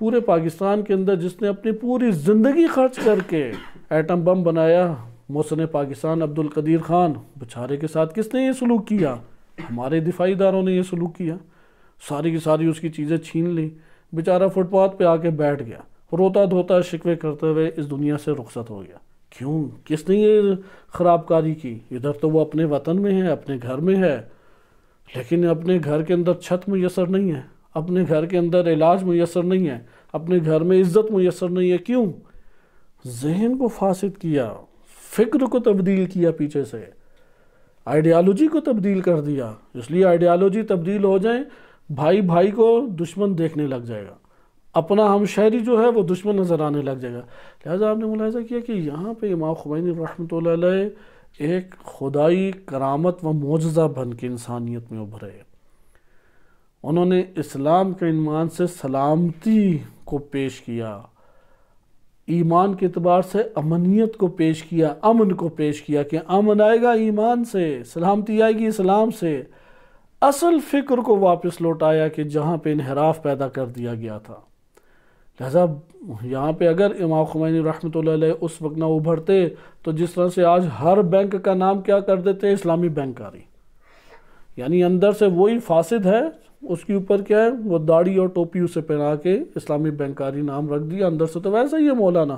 Speaker 1: پورے پاکستان کے اندر جس نے اپنی پوری زندگی خرچ کر کے ایٹم بم بنایا، محسن پاکستان عبدالقدیر خان، بیچارے کے ساتھ کس نے یہ سلوک کیا؟ ہمارے دفاعی اداروں نے یہ سلوک کیا، ساری کی ساری اس کی چیزیں چھین لی، بیچارہ فٹ پاتھ پہ آ کے بیٹھ گیا، روتا دھوتا شکوے کرتے ہوئے اس دنیا سے رخصت ہو گیا۔ کیوں؟ کس نے یہ خراب کاری کی؟ ادھر تو وہ اپنے وطن میں ہے، اپنے گھر میں ہے، لیکن اپنے گھر کے اندر چھت میسر نہیں ہے، اپنے گھر کے اندر علاج میسر نہیں ہے، اپنے گھر میں عزت میسر نہیں ہے. کیوں؟ ذہن کو فاسد کیا، فکر کو تبدیل کیا، پیچھے سے آئیڈیالوجی کو تبدیل کر دیا. اس لیے آئیڈیالوجی تبدیل ہو جائیں، بھائی بھائی کو دشمن دیکھنے لگ جائے گا، اپنا ہم شہری جو ہے وہ دشمن نظر آنے لگ جائے گا. لہٰذا آپ نے ملاحظہ کیا کہ یہاں پہ امام خمینی رحمۃ اللہ علیہ ایک خدائی کرامت و معجزہ بن کے انسانیت میں ابھرے. انہوں نے اسلام کے عنوان سے سلامتی کو پیش کیا، ایمان کے اعتبار سے امنیت کو پیش کیا، امن کو پیش کیا کہ امن آئے گا ایمان سے، سلامتی آئے گی اسلام سے. اصل فکر کو واپس لوٹایا کہ جہاں پہ انحراف پیدا کر دیا گیا تھا. لہذا یہاں پہ اگر امام خمینی رحمۃ اللہ علیہ اس وقت نہ ابھرتے تو جس طرح سے آج ہر بینک کا نام کیا کر دیتے، اسلامی بینکاری، یعنی اندر سے وہی فاسد ہے، اس کے اوپر کیا ہے وہ داڑھی اور ٹوپی اسے پہنا کے اسلامی بینکاری نام رکھ دیا، اندر سے تو ویسا ہی ہے مولانا.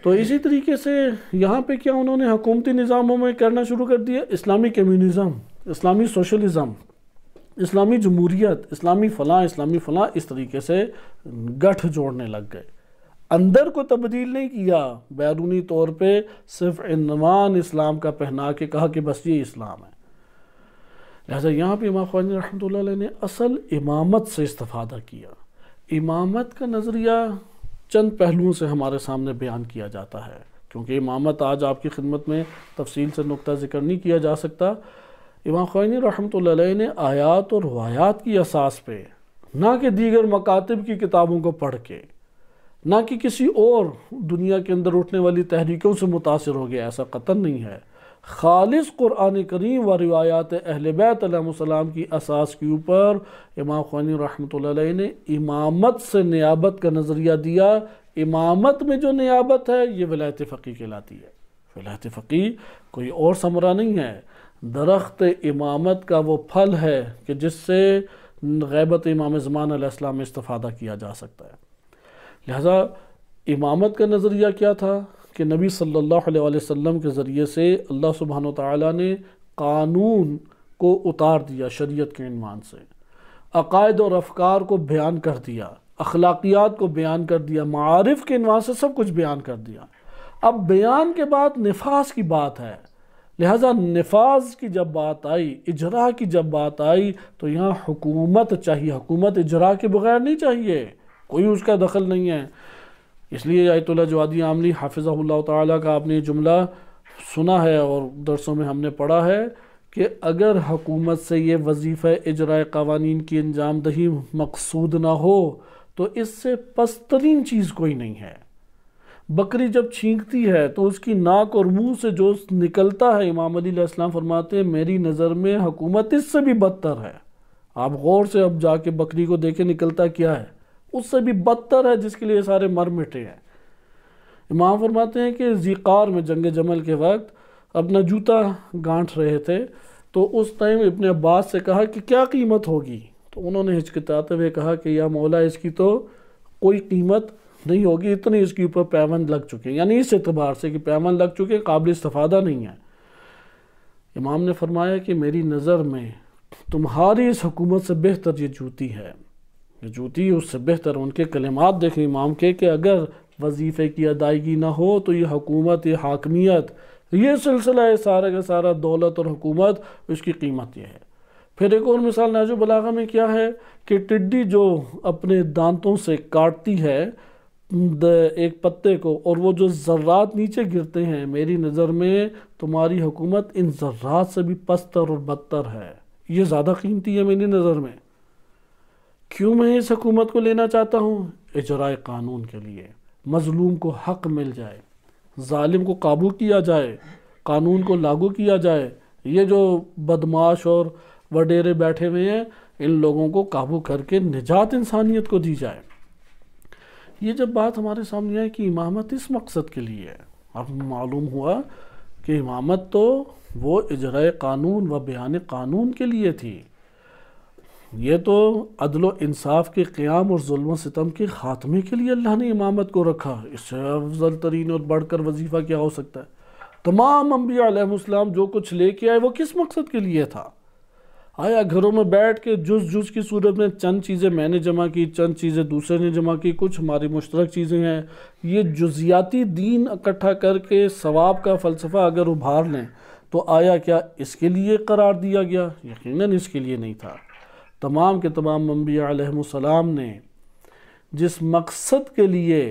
Speaker 1: تو اسی طریقے سے یہاں پہ کیا انہوں نے حکومتی نظاموں میں کرنا شروع کر دیا، اسلامی کمیونزم، اسلامی سوشلزم، اسلامی جمہوریت، اسلامی فلاں، اسلامی فلاں، اس طریقے سے گٹھ جوڑنے لگ گئے. اندر کو تبدیل نہیں کیا، بیرونی طور پہ صرف عنوان اسلام کا پہنا کے کہا کہ بس یہ اسلام ہے. لہٰذا یہاں پہ امام خمینی رحمۃ اللہ علیہ نے اصل امامت سے استفادہ کیا. امامت کا نظریہ چند پہلوؤں سے ہمارے سامنے بیان کیا جاتا ہے، کیونکہ امامت آج آپ کی خدمت میں تفصیل سے نقطہ ذکر نہیں کیا جا سکتا. امام خمینی رحمۃ اللہ علیہ نے آیات اور روایات کی اساس پہ، نہ کہ دیگر مکاتب کی کتابوں کو پڑھ کے، نہ کہ کسی اور دنیا کے اندر اٹھنے والی تحریکوں سے متاثر ہو گیا، ایسا قطعاً نہیں ہے. خالص قرآن کریم و روایات اہل بیت علیہ السلام کی اساس کے اوپر امام خمینی رحمۃ اللہ علیہ نے امامت سے نیابت کا نظریہ دیا. امامت میں جو نیابت ہے یہ ولایت فقیہ کہلاتی ہے. ولایت فقیہ کوئی اور ثمرہ نہیں ہے، درخت امامت کا وہ پھل ہے کہ جس سے غیبت امام زمان علیہ السلام میں استفادہ کیا جا سکتا ہے. لہذا امامت کا نظریہ کیا تھا کہ نبی صلی اللہ علیہ وسلم کے ذریعے سے اللہ سبحانہ وتعالیٰ نے قانون کو اتار دیا، شریعت کے عنوان سے عقائد اور افکار کو بیان کر دیا، اخلاقیات کو بیان کر دیا، معارف کے عنوان سے سب کچھ بیان کر دیا. اب بیان کے بعد نفاذ کی بات ہے. لہٰذا نفاذ کی جب بات آئی، اجرا کی جب بات آئی تو یہاں حکومت چاہیے. حکومت اجرا کے بغیر نہیں چاہیے، کوئی اس کا دخل نہیں ہے. اس لیے آیت اللہ جوادی عاملی حافظہ اللہ تعالیٰ کا آپ نے جملہ سنا ہے اور درسوں میں ہم نے پڑھا ہے کہ اگر حکومت سے یہ وظیفہ اجرائے قوانین کی انجام دہی مقصود نہ ہو تو اس سے پسترین چیز کوئی نہیں ہے. بکری جب چھینکتی ہے تو اس کی ناک اور منہ سے جو نکلتا ہے، امام علی علیہ السلام فرماتے ہیں میری نظر میں حکومت اس سے بھی بدتر ہے. آپ غور سے اب جا کے بکری کو دیکھیں نکلتا کیا ہے، اس سے بھی بدتر ہے جس کے لیے سارے مر مٹے ہیں. امام فرماتے ہیں کہ ذیقار میں جنگ جمل کے وقت اپنا جوتا گانٹھ رہے تھے تو اس ٹائم ابن عباس سے کہا کہ کیا قیمت ہوگی، تو انہوں نے ہچکچاتے ہوئے کہا کہ یا مولا اس کی تو کوئی قیمت نہیں ہوگی، اتنے اس کے اوپر پیوند لگ چکے، یعنی اس اعتبار سے کہ پیوند لگ چکے، قابل استفادہ نہیں ہے. امام نے فرمایا کہ میری نظر میں تمہاری اس حکومت سے بہتر یہ جوتی ہے، یہ جوتی اس سے بہتر. ان کے کلمات دیکھیں امام کے کہ اگر وظیفے کی ادائیگی نہ ہو تو یہ حکومت، یہ حاکمیت، یہ سلسلہ ہے سارا کا سارا دولت اور حکومت، اس کی قیمت یہ ہے. پھر ایک اور مثال نہج البلاغہ میں کیا ہے کہ ٹڈی جو اپنے دانتوں سے کاٹتی ہے ایک پتے کو اور وہ جو ذرات نیچے گرتے ہیں، میری نظر میں تمہاری حکومت ان ذرات سے بھی پستر اور بدتر ہے، یہ زیادہ قیمتی ہے میری نظر میں. کیوں میں اس حکومت کو لینا چاہتا ہوں؟ اجرائے قانون کے لیے، مظلوم کو حق مل جائے، ظالم کو قابو کیا جائے، قانون کو لاگو کیا جائے. یہ جو بدماش اور وڈیرے بیٹھے ہوئے ہیں ان لوگوں کو قابو کر کے نجات انسانیت کو دی جائے. یہ جب بات ہمارے سامنے آئی کہ امامت اس مقصد کے لیے ہے، اب معلوم ہوا کہ امامت تو وہ اجرائے قانون و بیان قانون کے لیے تھی. یہ تو عدل و انصاف کے قیام اور ظلم و ستم کے خاتمے کے لیے اللہ نے امامت کو رکھا. اس سے افضل ترین اور بڑھ کر وظیفہ کیا ہو سکتا ہے؟ تمام انبیاء علیہ السلام جو کچھ لے کے آئے وہ کس مقصد کے لیے تھا؟ آیا گھروں میں بیٹھ کے جز کی صورت میں چند چیزیں میں نے جمع کی، چند چیزیں دوسرے نے جمع کی، کچھ ہماری مشترک چیزیں ہیں، یہ جزیاتی دین اکٹھا کر کے ثواب کا فلسفہ اگر ابھار لیں تو آیا کیا اس کے لیے قرار دیا گیا؟ یقیناً اس کے لیے نہیں تھا۔ تمام کے تمام انبیاء علیہ السلام نے جس مقصد کے لیے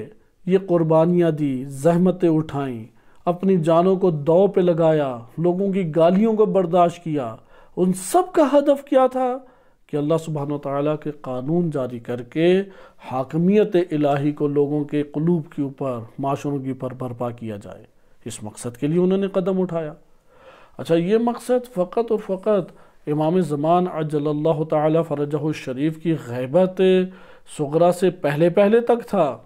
Speaker 1: یہ قربانیاں دی، زحمتیں اٹھائیں، اپنی جانوں کو داؤ پہ لگایا، لوگوں کی گالیوں کو برداشت کیا، ان سب کا ہدف کیا تھا کہ اللہ سبحانہ وتعالیٰ کے قانون جاری کر کے حاکمیت الہی کو لوگوں کے قلوب کے اوپر، معاشروں کے اوپر برپا کیا جائے۔ اس مقصد کے لیے انہوں نے قدم اٹھایا۔ اچھا، یہ مقصد فقط اور فقط امام زمان عجل اللہ تعالیٰ فرجہ الشریف کی غیبت صغریٰ سے پہلے تک تھا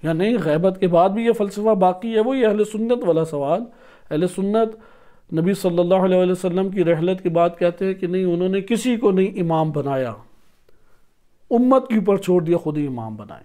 Speaker 1: یا نہیں؟ غیبت کے بعد بھی یہ فلسفہ باقی ہے؟ وہی اہل سنت والا سوال۔ اہل سنت نبی صلی اللہ علیہ وسلم کی رحلت کے بعد کہتے ہیں کہ نہیں، انہوں نے کسی کو نہیں امام بنایا، امت کے اوپر چھوڑ دیا، خود ہی امام بنائے،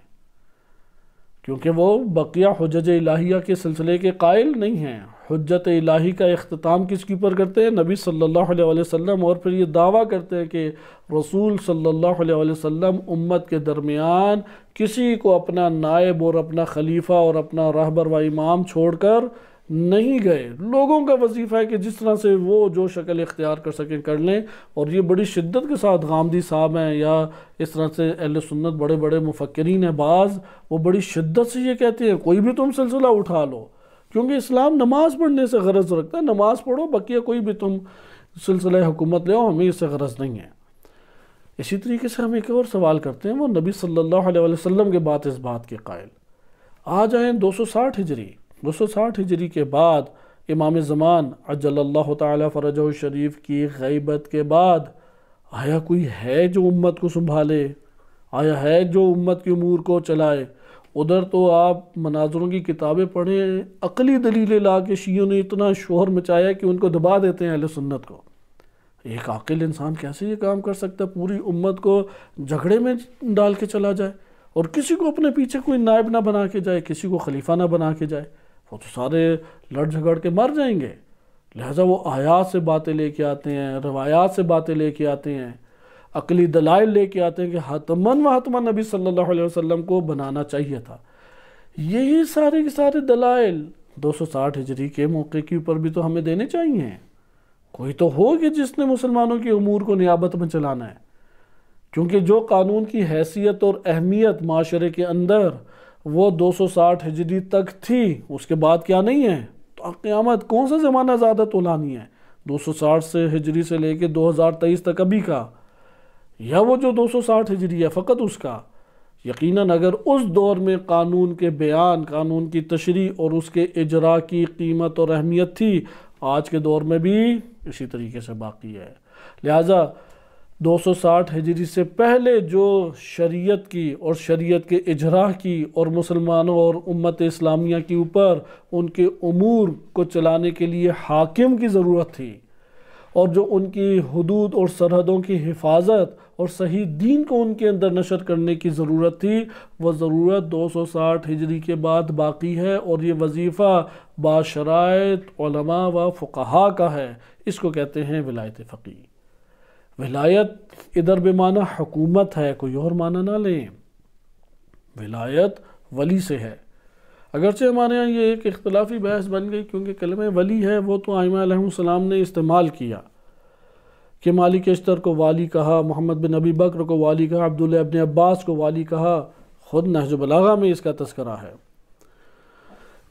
Speaker 1: کیونکہ وہ بقیہ حجج الہیہ کے سلسلے کے قائل نہیں ہیں۔ حجت الہی کا اختتام کس کے اوپر کرتے ہیں؟ نبی صلی اللہ علیہ وسلم، اور پھر یہ دعویٰ کرتے ہیں کہ رسول صلی اللہ علیہ وسلم امت کے درمیان کسی کو اپنا نائب اور اپنا خلیفہ اور اپنا رہبر و امام چھوڑ کر نہیں گئے۔ لوگوں کا وظیفہ ہے کہ جس طرح سے وہ جو شکل اختیار کر سکیں کر لیں، اور یہ بڑی شدت کے ساتھ غامدی صاحب ہیں یا اس طرح سے اہل سنت بڑے بڑے مفکرین ہیں بعض، وہ بڑی شدت سے یہ کہتے ہیں کوئی بھی تم سلسلہ اٹھا لو، کیونکہ اسلام نماز پڑھنے سے غرض رکھتا ہے، نماز پڑھو، بقیہ کوئی بھی تم سلسلہ حکومت لے آؤ، ہمیں اس سے غرض نہیں ہے۔ اسی طریقے سے ہم ایک اور سوال کرتے ہیں، وہ نبی صلی اللہ علیہ وسلم کے بعد اس بات کے قائل آ جائیں 260 ہجری کے بعد امام زمان عجل اللہ تعالیٰ فرجہ الشریف کی غیبت کے بعد آیا کوئی ہے جو امت کو سنبھالے؟ آیا ہے جو امت کے امور کو چلائے؟ ادھر تو آپ مناظروں کی کتابیں پڑھیں، عقلی دلیلیں لا کے شیعوں نے اتنا شور مچایا کہ ان کو دبا دیتے ہیں اہل سنت کو۔ ایک عاقل انسان کیسے یہ کام کر سکتا ہے؟ پوری امت کو جھگڑے میں ڈال کے چلا جائے اور کسی کو اپنے پیچھے کوئی نائب نہ بنا کے جائے، کسی کو خلیفہ نہ بنا کے جائے، وہ تو سارے لڑ جھگڑ کے مر جائیں گے۔ لہٰذا وہ آیات سے باتیں لے کے آتے ہیں، روایات سے باتیں لے کے آتے ہیں، عقلی دلائل لے کے آتے ہیں کہ حتماً و حتماً نبی صلی اللہ علیہ وسلم کو بنانا چاہیے تھا۔ یہی سارے کے سارے دلائل 260 ہجری کے موقع کے اوپر بھی تو ہمیں دینے چاہیے۔ کوئی تو ہو کہ جس نے مسلمانوں کے امور کو نیابت میں چلانا ہے، کیونکہ جو قانون کی حیثیت اور اہمیت معاشرے کے اندر وہ 260 ہجری تک تھی، اس کے بعد کیا نہیں ہے؟ تو قیامت کون سا زمانہ زیادہ طولانی ہے؟ 260 سے ہجری سے لے کے 2023 تک ابھی کا، یا وہ جو 260 ہجری ہے فقط اس کا؟ یقیناً اگر اس دور میں قانون کے بیان، قانون کی تشریح اور اس کے اجراء کی قیمت اور اہمیت تھی، آج کے دور میں بھی اسی طریقے سے باقی ہے۔ لہٰذا 260 ہجری سے پہلے جو شریعت کی اور شریعت کے اجراء کی اور مسلمانوں اور امت اسلامیہ کے اوپر ان کے امور کو چلانے کے لیے حاکم کی ضرورت تھی، اور جو ان کی حدود اور سرحدوں کی حفاظت اور صحیح دین کو ان کے اندر نشر کرنے کی ضرورت تھی، وہ ضرورت 260 ہجری کے بعد باقی ہے، اور یہ وظیفہ باشرائط علماء و فقہاء کا ہے۔ اس کو کہتے ہیں ولایت فقیہ۔ ولایت ادھر بے معنی حکومت ہے، کوئی اور معنی نہ لیں۔ ولایت ولی سے ہے، اگرچہ ہمارے ہاں یہ ایک اختلافی بحث بن گئی، کیونکہ کلمہ ولی ہے وہ تو ائمہ علیہ السلام نے استعمال کیا کہ مالک اشتر کو والی کہا، محمد بن ابی بکر کو والی کہا، عبداللہ ابن عباس کو والی کہا، خود نہج بلاغہ میں اس کا تذکرہ ہے۔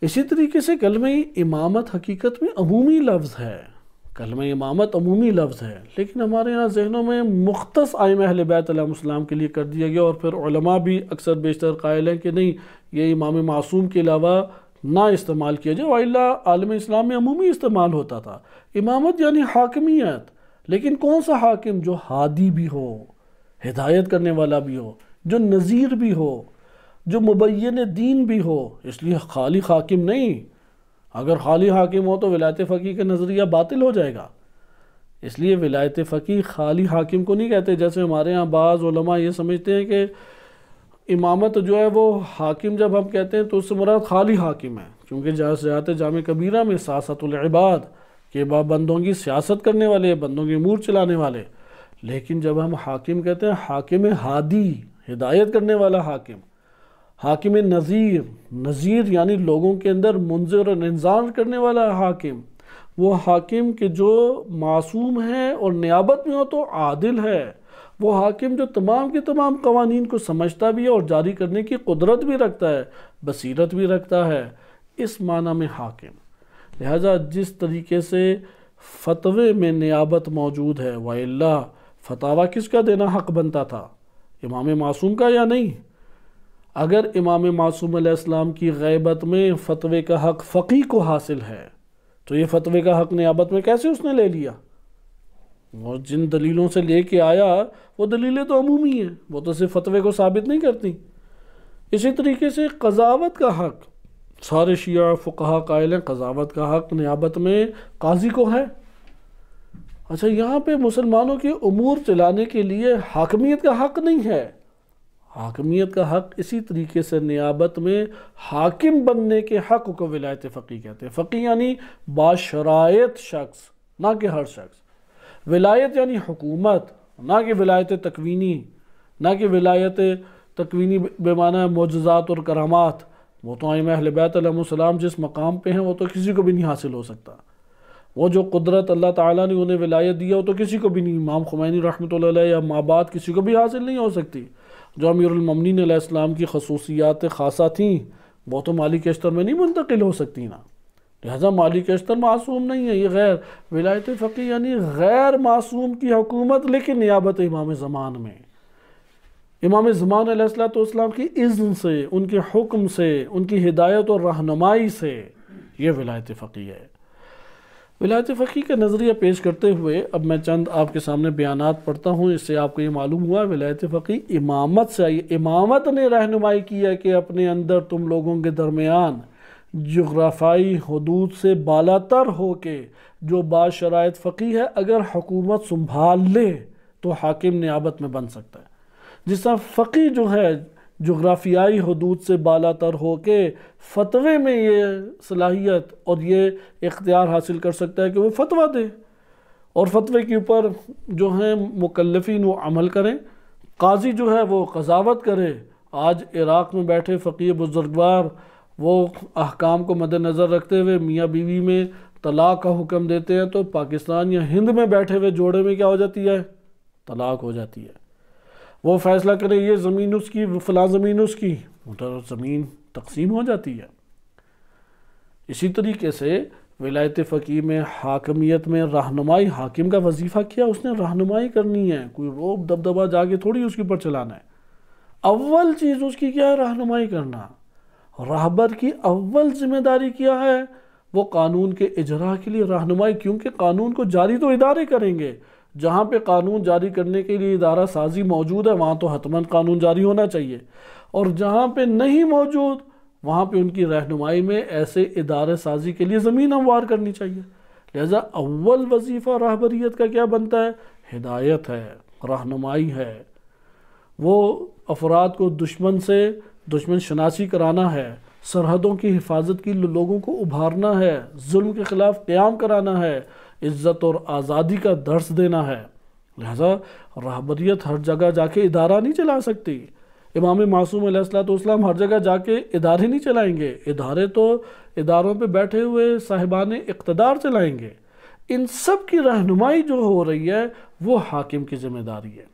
Speaker 1: اسی طریقے سے کلمہ امامت حقیقت میں عمومی لفظ ہے، کلمہ امامت عمومی لفظ ہے، لیکن ہمارے ہاں ذہنوں میں مختص ائمہ اہل بیت علیہ السلام کے لیے کر دیا گیا، اور پھر علماء بھی اکثر بیشتر قائل ہیں کہ نہیں، یہ امام معصوم کے علاوہ نہ استعمال کیا جائے، وإلا عالم اسلام میں عمومی استعمال ہوتا تھا۔ امامت یعنی حاکمیت، لیکن کون سا حاکم؟ جو ہادی بھی ہو، ہدایت کرنے والا بھی ہو، جو نذیر بھی ہو، جو مبین دین بھی ہو۔ اس لیے خالی حاکم نہیں، اگر خالی حاکم ہو تو ولایت فقیہ کا نظریہ باطل ہو جائے گا۔ اس لیے ولایت فقیہ خالی حاکم کو نہیں کہتے، جیسے ہمارے ہاں بعض علماء یہ سمجھتے ہیں کہ امامت جو ہے وہ حاکم جب ہم کہتے ہیں تو اس سے مراد خالی حاکم ہے، کیونکہ جہاد جامع کبیرہ میں سیاست العباد کہ بندوں کی سیاست کرنے والے، بندوں کے امور چلانے والے، لیکن جب ہم حاکم کہتے ہیں، حاکم ہادی، ہدایت کرنے والا حاکم، حاکم نذیر، نذیر یعنی لوگوں کے اندر منذر اور انذار کرنے والا حاکم، وہ حاکم کہ جو معصوم ہے اور نیابت میں ہو تو عادل ہے، وہ حاکم جو تمام کے تمام قوانین کو سمجھتا بھی ہے اور جاری کرنے کی قدرت بھی رکھتا ہے، بصیرت بھی رکھتا ہے، اس معنی میں حاکم۔ لہذا جس طریقے سے فتوے میں نیابت موجود ہے، وَإِلَّا فتاویٰ کس کا دینا حق بنتا تھا؟ امام معصوم کا یا نہیں؟ اگر امام معصوم علیہ السلام کی غیبت میں فتوے کا حق فقیہ کو حاصل ہے تو یہ فتوے کا حق نیابت میں کیسے اس نے لے لیا؟ وہ جن دلیلوں سے لے کے آیا وہ دلیلیں تو عمومی ہیں، وہ تو صرف فتوے کو ثابت نہیں کرتی۔ اسی طریقے سے قضاوت کا حق، سارے شیعہ فقہا قائل ہیں قضاوت کا حق نیابت میں قاضی کو ہے۔ اچھا، یہاں پہ مسلمانوں کے امور چلانے کے لیے حاکمیت کا حق نہیں ہے۔ حاکمیت کا حق اسی طریقے سے نیابت میں حاکم بننے کے حق کو ولایت فقیہ کہتے ہیں۔ فقیہ یعنی باشرائط شخص، نہ کہ ہر شخص۔ ولایت یعنی حکومت، نہ کہ ولایت تکوینی، نہ کہ ولایت تکوینی بے معنی معجزات اور کرامات۔ وہ تو ائمہ اہل بیت علیہ السلام جس مقام پہ ہیں وہ تو کسی کو بھی نہیں حاصل ہو سکتا۔ وہ جو قدرت اللہ تعالیٰ نے انہیں ولایت دیا وہ تو کسی کو بھی نہیں، امام خمینی رحمۃ اللہ علیہ یا مابعد کسی کو بھی حاصل نہیں ہو سکتی۔ جو امیر المومنین علیہ السلام کی خصوصیات خاصہ تھیں وہ تو مالک اشتر میں نہیں منتقل ہو سکتی نا، لہذا مالک اشتر معصوم نہیں ہے۔ یہ غیر ولایت فقیہ یعنی غیر معصوم کی حکومت لیکن نیابت امام زمان میں، امام زمان علیہ السلام کی اذن سے، ان کے حکم سے، ان کی ہدایت اور رہنمائی سے، یہ ولایت فقیہ ہے۔ ولایت فقیہ کا نظریہ پیش کرتے ہوئے اب میں چند آپ کے سامنے بیانات پڑھتا ہوں، اس سے آپ کو یہ معلوم ہوا ولایت فقیہ امامت سے آئی۔ امامت نے رہنمائی کیا کہ اپنے اندر تم لوگوں کے درمیان جغرافیائی حدود سے بالا تر ہو کے جو باشرائط فقیہ ہے اگر حکومت سنبھال لے تو حاکم نیابت میں بن سکتا ہے۔ جس طرح فقیہ جو ہے جغرافیائی حدود سے بالا تر ہو کے فتوے میں یہ صلاحیت اور یہ اختیار حاصل کر سکتا ہے کہ وہ فتویٰ دے اور فتوے کے اوپر جو ہیں مکلفین وہ عمل کریں، قاضی جو ہے وہ قضاوت کرے۔ آج عراق میں بیٹھے فقیہ بزرگوار وہ احکام کو مد نظر رکھتے ہوئے میاں بیوی میں طلاق کا حکم دیتے ہیں تو پاکستان یا ہند میں بیٹھے ہوئے جوڑے میں کیا ہو جاتی ہے؟ طلاق ہو جاتی ہے۔ وہ فیصلہ کرے یہ زمین اس کی، فلاں زمین اس کی، زمین تقسیم ہو جاتی ہے۔ اسی طریقے سے ولایت فقیہ میں حاکمیت میں رہنمائی، حاکم کا وظیفہ کیا؟ اس نے رہنمائی کرنی ہے، کوئی روب دبدبہ جا کے تھوڑی اس کے اوپر چلانا ہے۔ اول چیز اس کی کیا ہے؟ رہنمائی کرنا۔ راہبر کی اول ذمہ داری کیا ہے؟ وہ قانون کے اجراء کے لیے رہنمائی، کیونکہ قانون کو جاری تو ادارے کریں گے۔ جہاں پہ قانون جاری کرنے کے لیے ادارہ سازی موجود ہے وہاں تو حتماً قانون جاری ہونا چاہیے، اور جہاں پہ نہیں موجود وہاں پہ ان کی رہنمائی میں ایسے ادارہ سازی کے لیے زمین ہموار کرنی چاہیے۔ لہذا اول وظیفہ راہبریت کا کیا بنتا ہے؟ ہدایت ہے، رہنمائی ہے۔ وہ افراد کو دشمن سے دشمن شناسی کرانا ہے، سرحدوں کی حفاظت کی لوگوں کو ابھارنا ہے، ظلم کے خلاف قیام کرانا ہے، عزت اور آزادی کا درس دینا ہے۔ لہذا راہبریت ہر جگہ جا کے ادارہ نہیں چلا سکتی۔ امام معصوم علیہ السلام ہر جگہ جا کے ادارے نہیں چلائیں گے، ادارے تو اداروں پہ بیٹھے ہوئے صاحبان اقتدار چلائیں گے۔ ان سب کی رہنمائی جو ہو رہی ہے وہ حاکم کی ذمہ داری ہے۔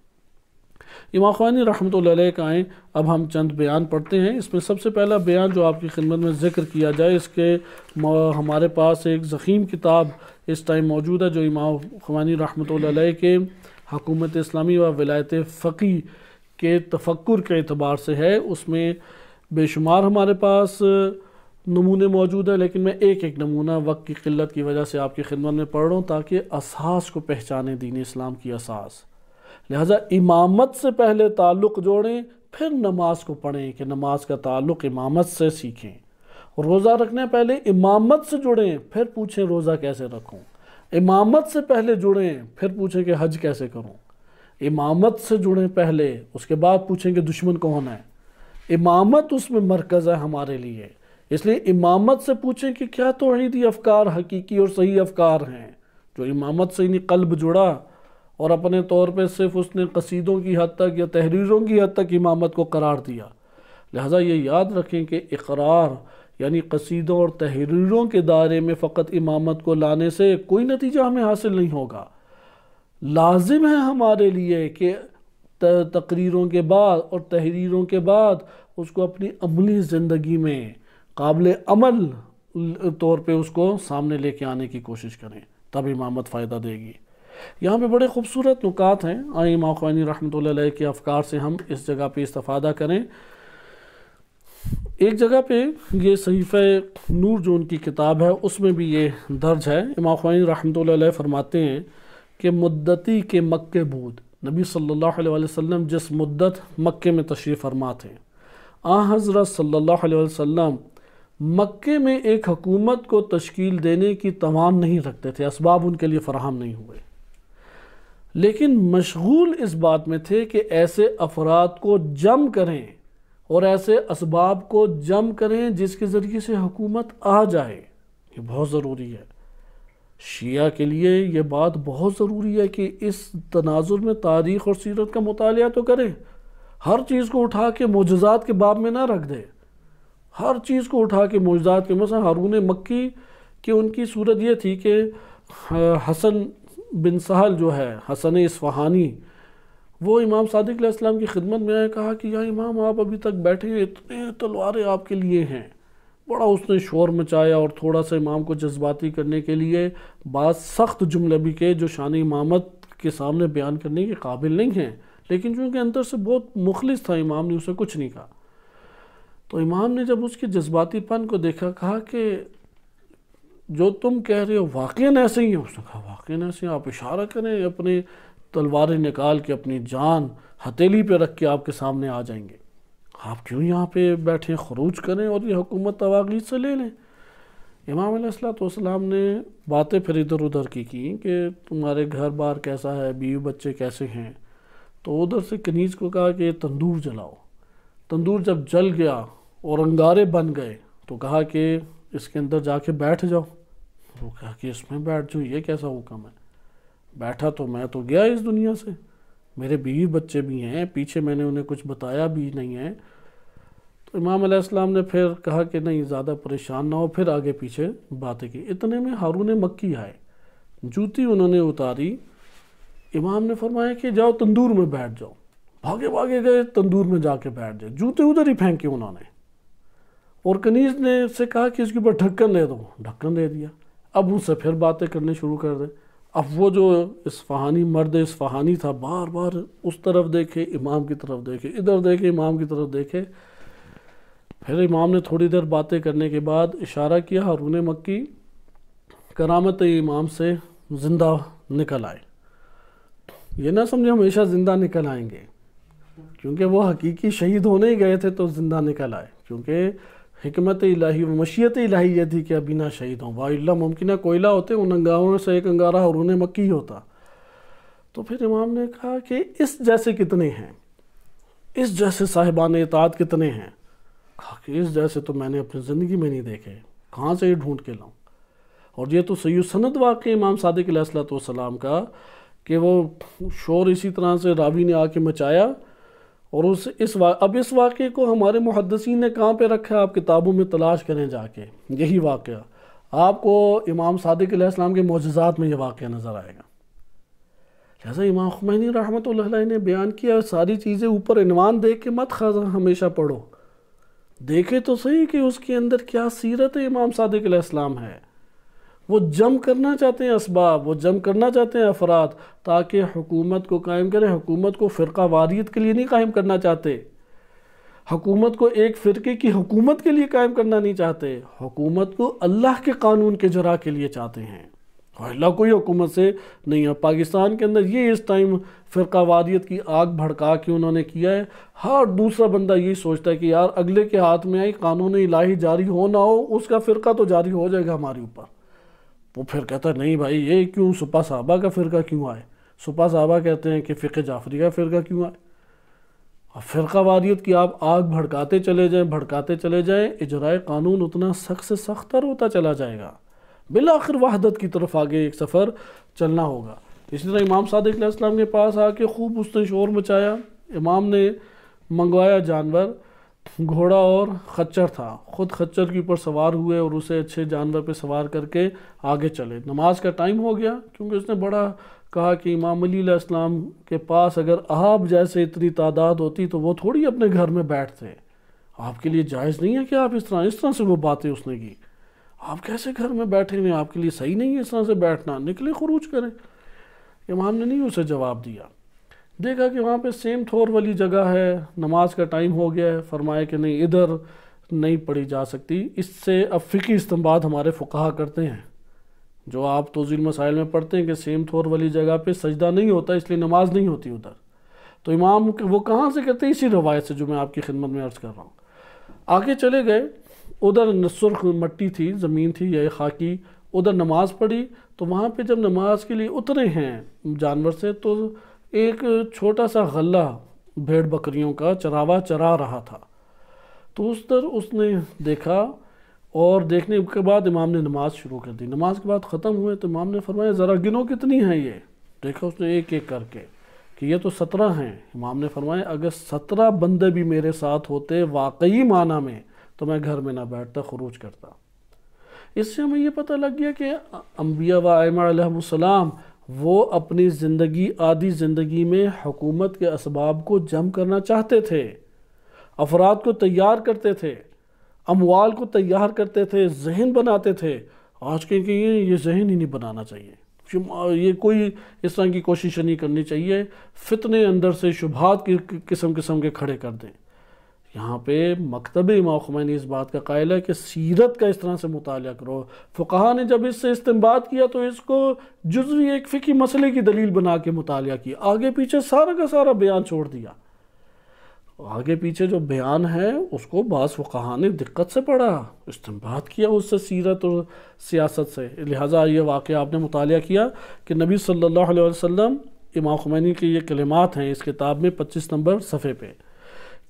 Speaker 1: امام خمینی رحمۃ اللہ علیہ کا آئیں اب ہم چند بیان پڑھتے ہیں۔ اس میں سب سے پہلا بیان جو آپ کی خدمت میں ذکر کیا جائے، اس کے ہمارے پاس ایک ضخیم کتاب اس ٹائم موجود ہے جو امام خمینی رحمۃ اللہ علیہ کے حکومت اسلامی و ولایت فقیہ کے تفکر کے اعتبار سے ہے۔ اس میں بے شمار ہمارے پاس نمونے موجود ہیں، لیکن میں ایک ایک نمونہ وقت کی قلت کی وجہ سے آپ کی خدمت میں پڑھ رہا ہوں تاکہ اساس کو پہچانیں، دین اسلام کی اساس۔ لہٰذا امامت سے پہلے تعلق جوڑیں، پھر نماز کو پڑھیں کہ نماز کا تعلق امامت سے سیکھیں۔ روزہ رکھنے پہلے امامت سے جڑیں، پھر پوچھیں روزہ کیسے رکھوں۔ امامت سے پہلے جڑیں، پھر پوچھیں کہ حج کیسے کروں۔ امامت سے جڑیں پہلے، اس کے بعد پوچھیں کہ دشمن کون ہے۔ امامت اس میں مرکز ہے ہمارے لیے، اس لیے امامت سے پوچھیں کہ کیا توحیدی افکار حقیقی اور صحیح افکار ہیں۔ جو امامت سے قلب جڑا اور اپنے طور پہ صرف اس نے قصیدوں کی حد تک یا تحریروں کی حد تک امامت کو قرار دیا۔ لہٰذا یہ یاد رکھیں کہ اقرار یعنی قصیدوں اور تحریروں کے دائرے میں فقط امامت کو لانے سے کوئی نتیجہ ہمیں حاصل نہیں ہوگا۔ لازم ہے ہمارے لیے کہ تقریروں کے بعد اور تحریروں کے بعد اس کو اپنی عملی زندگی میں قابل عمل طور پہ اس کو سامنے لے کے آنے کی کوشش کریں، تب امامت فائدہ دے گی۔ یہاں پہ بڑے خوبصورت نکات ہیں، آئیں امام خمینی رحمۃ اللہ علیہ کے افکار سے ہم اس جگہ پہ استفادہ کریں۔ ایک جگہ پہ یہ صحیفہ نور جو ان کی کتاب ہے اس میں بھی یہ درج ہے۔ امام خمینی رحمۃ اللہ علیہ فرماتے ہیں کہ مدتی کے مکے بود، نبی صلی اللہ علیہ وسلم جس مدت مکے میں تشریف فرما تھے، حضرت صلی اللہ علیہ وسلم مکے میں ایک حکومت کو تشکیل دینے کی توان نہیں رکھتے تھے، اسباب ان کے لیے فراہم نہیں ہوئے، لیکن مشغول اس بات میں تھے کہ ایسے افراد کو جمع کریں اور ایسے اسباب کو جمع کریں جس کے ذریعے سے حکومت آ جائے۔ یہ بہت ضروری ہے، شیعہ کے لیے یہ بات بہت ضروری ہے کہ اس تناظر میں تاریخ اور سیرت کا مطالعہ تو کرے، ہر چیز کو اٹھا کے معجزات کے باب میں نہ رکھ دے، ہر چیز کو اٹھا کے معجزات کے، مثلا ہارون مکی کہ ان کی صورت یہ تھی کہ حسن بن سہل جو ہے، حسن اصفہانی، وہ امام صادق علیہ السلام کی خدمت میں آئے، کہا کہ یا امام آپ ابھی تک بیٹھے ہیں، اتنے تلواریں آپ کے لیے ہیں۔ بڑا اس نے شور مچایا اور تھوڑا سا امام کو جذباتی کرنے کے لیے بعض سخت جملے بھی کے جو شان امامت کے سامنے بیان کرنے کے قابل نہیں ہیں، لیکن چونکہ اندر سے بہت مخلص تھا امام نے اسے کچھ نہیں کہا۔ تو امام نے جب اس کے جذباتی پن کو دیکھا، کہا کہ جو تم کہہ رہے ہو واقعاً ایسے ہی ہے؟ اس نے کہا واقعاً ایسے ہیں، آپ اشارہ کریں، اپنے تلواریں نکال کے اپنی جان ہتھیلی پہ رکھ کے آپ کے سامنے آ جائیں گے، آپ کیوں یہاں پہ بیٹھے، خروج کریں اور یہ حکومت تواغیت سے لے لیں۔ امام علیہ السلام نے باتیں پھر ادھر ادھر کی کہ تمہارے گھر بار کیسا ہے، بیوی بچے کیسے ہیں، تو ادھر سے کنیز کو کہا کہ تندور جلاؤ۔ تندور جب جل گیا اور انگارے بن گئے تو کہا کہ اس کے اندر جا کے بیٹھ جاؤ۔ وہ کہا کہ اس میں بیٹھ جاؤ، یہ کیسا حکم ہے؟ بیٹھا تو میں تو گیا اس دنیا سے، میرے بیوی بچے بھی ہیں، پیچھے میں نے انہیں کچھ بتایا بھی نہیں ہے۔ تو امام علیہ السلام نے پھر کہا کہ نہیں زیادہ پریشان نہ ہو، پھر آگے پیچھے باتیں کی۔ اتنے میں ہارون مکی آئے، جوتی انہوں نے اتاری، امام نے فرمایا کہ جاؤ تندور میں بیٹھ جاؤ، بھاگے بھاگے گئے تندور میں جا کے بیٹھ جائے، جوتے ادھر ہی پھینکے انہوں نے، اور کنیز نے سے کہا کہ اس کے اوپر ڈھکن دے دو، ڈھکن دے دیا۔ اب ان سے پھر باتیں کرنے شروع کر دیں۔ اب وہ جو اصفہانی مرد اصفہانی تھا بار بار اس طرف دیکھے، امام کی طرف دیکھے، ادھر دیکھے، امام کی طرف دیکھے۔ پھر امام نے تھوڑی دیر باتیں کرنے کے بعد اشارہ کیا، ہارون مکی کرامت امام سے زندہ نکل آئے۔ یہ نہ سمجھے ہمیشہ زندہ نکل آئیں گے، کیونکہ وہ حقیقی شہید ہونے ہی گئے تھے تو زندہ نکل آئے، کیونکہ حکمت الہی و مشیت الہی یہ تھی کہ ابھی نہ شہید ہوں، وَإِلَّا ممکنہ کوئلہ ہوتے ان انگاروں سے ایک انگارہ ہارون مکی ہوتا۔ تو پھر امام نے کہا کہ اس جیسے کتنے ہیں، اس جیسے صاحبان اطاعت کتنے ہیں؟ کہا کہ اس جیسے تو میں نے اپنی زندگی میں نہیں دیکھے، کہاں سے یہ ڈھونڈ کے لاؤں؟ اور یہ تو صحیح سند واقع امام صادق علیہ السلام کا کہ وہ شور اسی طرح سے راوی نے آ کے مچایا، اور اب اس واقعے کو ہمارے محدثین نے کہاں پہ رکھا ہے؟ آپ کتابوں میں تلاش کریں جا کے، یہی واقعہ آپ کو امام صادق علیہ السلام کے معجزات میں یہ واقعہ نظر آئے گا۔ لہذا امام خمینی رحمۃ اللہ علیہ نے بیان کیا، ساری چیزیں اوپر عنوان دیکھ کے مت ہمیشہ پڑھو، دیکھے تو صحیح کہ اس کے اندر کیا سیرت امام صادق علیہ السلام ہے۔ وہ جمع کرنا چاہتے ہیں اسباب، وہ جمع کرنا چاہتے ہیں افراد تاکہ حکومت کو قائم کریں۔ حکومت کو فرقہ واریت کے لیے نہیں قائم کرنا چاہتے، حکومت کو ایک فرقے کی حکومت کے لیے قائم کرنا نہیں چاہتے، حکومت کو اللہ کے قانون کے جرا کے لیے چاہتے ہیں، اور اللہ کوئی حکومت سے نہیں ہے۔ پاکستان کے اندر یہ اس ٹائم فرقہ واریت کی آگ بھڑکا کے انہوں نے کیا ہے، ہر دوسرا بندہ یہی سوچتا ہے کہ یار اگلے کے ہاتھ میں آئی قانون الہی جاری ہو نہ ہو، اس کا فرقہ تو جاری ہو جائے گا ہمارے اوپر۔ وہ پھر کہتا ہے نہیں بھائی یہ کیوں سپہ صحابہ کا فرقہ کیوں آئے؟ سپہ صحابہ کہتے ہیں کہ فقہ جعفری کا فرقہ کیوں آئے؟ اور فرقہ واریت کی آپ آگ بھڑکاتے چلے جائیں، اجرائے قانون اتنا سخت سے سخت تر ہوتا چلا جائے گا، بالآخر وحدت کی طرف آگے ایک سفر چلنا ہوگا۔ اسی طرح امام صادق علیہ السلام کے پاس آ کے خوب اس نے شور مچایا، امام نے منگوایا جانور، گھوڑا اور خچر تھا، خود خچر کے اوپر سوار ہوئے اور اسے اچھے جانور پہ سوار کر کے آگے چلے۔ نماز کا ٹائم ہو گیا، کیونکہ اس نے بڑا کہا کہ امام علی علیہ السلام کے پاس اگر آپ جیسے اتنی تعداد ہوتی تو وہ تھوڑی اپنے گھر میں بیٹھتے، آپ کے لیے جائز نہیں ہے کہ آپ اس طرح سے وہ باتیں اس نے کی، آپ کیسے گھر میں بیٹھے ہوئے، آپ کے لیے صحیح نہیں ہے اس طرح سے بیٹھنا، نکلے خروج کریں۔ امام نے نہیں اسے جواب دیا، دیکھا کہ وہاں پہ سیم تھور والی جگہ ہے، نماز کا ٹائم ہو گیا ہے، فرمایا کہ نہیں ادھر نہیں پڑھی جا سکتی۔ اس سے اب فقہی استنباط ہمارے فقہا کرتے ہیں، جو آپ توضیح المسائل میں پڑھتے ہیں کہ سیم تھور والی جگہ پہ سجدہ نہیں ہوتا اس لیے نماز نہیں ہوتی ادھر، تو امام وہ کہاں سے کہتے ہیں؟ اسی روایت سے جو میں آپ کی خدمت میں عرض کر رہا ہوں۔ آگے چلے گئے، ادھر سرخ مٹی تھی، زمین تھی یا خاکی، ادھر نماز پڑھی، تو وہاں پہ جب نماز کے لیے اترے ہیں جانور سے تو ایک چھوٹا سا غلہ بھیڑ بکریوں کا چراوا چرا رہا تھا، تو اس نے دیکھا، اور دیکھنے کے بعد امام نے نماز شروع کر دی۔ نماز کے بعد ختم ہوئے تو امام نے فرمایا ذرا گنو کتنی ہیں یہ؟ دیکھا اس نے ایک ایک کر کے کہ یہ تو 17 ہیں۔ امام نے فرمایا اگر 17 بندے بھی میرے ساتھ ہوتے واقعی معنی میں تو میں گھر میں نہ بیٹھتا، خروج کرتا۔ اس سے ہمیں یہ پتہ لگ گیا کہ انبیاء و ائمہ علیہ السلام وہ اپنی زندگی، عادی زندگی میں حکومت کے اسباب کو جمع کرنا چاہتے تھے، افراد کو تیار کرتے تھے، اموال کو تیار کرتے تھے، ذہن بناتے تھے۔ آج کے یہ ذہن ہی نہیں بنانا چاہیے، یہ کوئی اس طرح کی کوشش نہیں کرنی چاہیے، فتنے اندر سے شبہات کی قسم کے کھڑے کر دیں۔ یہاں پہ مکتب امام خمینی اس بات کا قائل ہے کہ سیرت کا اس طرح سے مطالعہ کرو۔ فقہا نے جب اس سے استنباط کیا تو اس کو جزوی ایک فقہی مسئلے کی دلیل بنا کے مطالعہ کیا، آگے پیچھے سارا کا سارا بیان چھوڑ دیا۔ آگے پیچھے جو بیان ہے اس کو بعض فقہا نے دقت سے پڑھا، استنباط کیا اس سے، سیرت اور سیاست سے۔ لہٰذا یہ واقعہ آپ نے مطالعہ کیا کہ نبی صلی اللہ علیہ وسلم، امام خمینی کی یہ کلمات ہیں اس کتاب میں 25 نمبر صفحے پہ،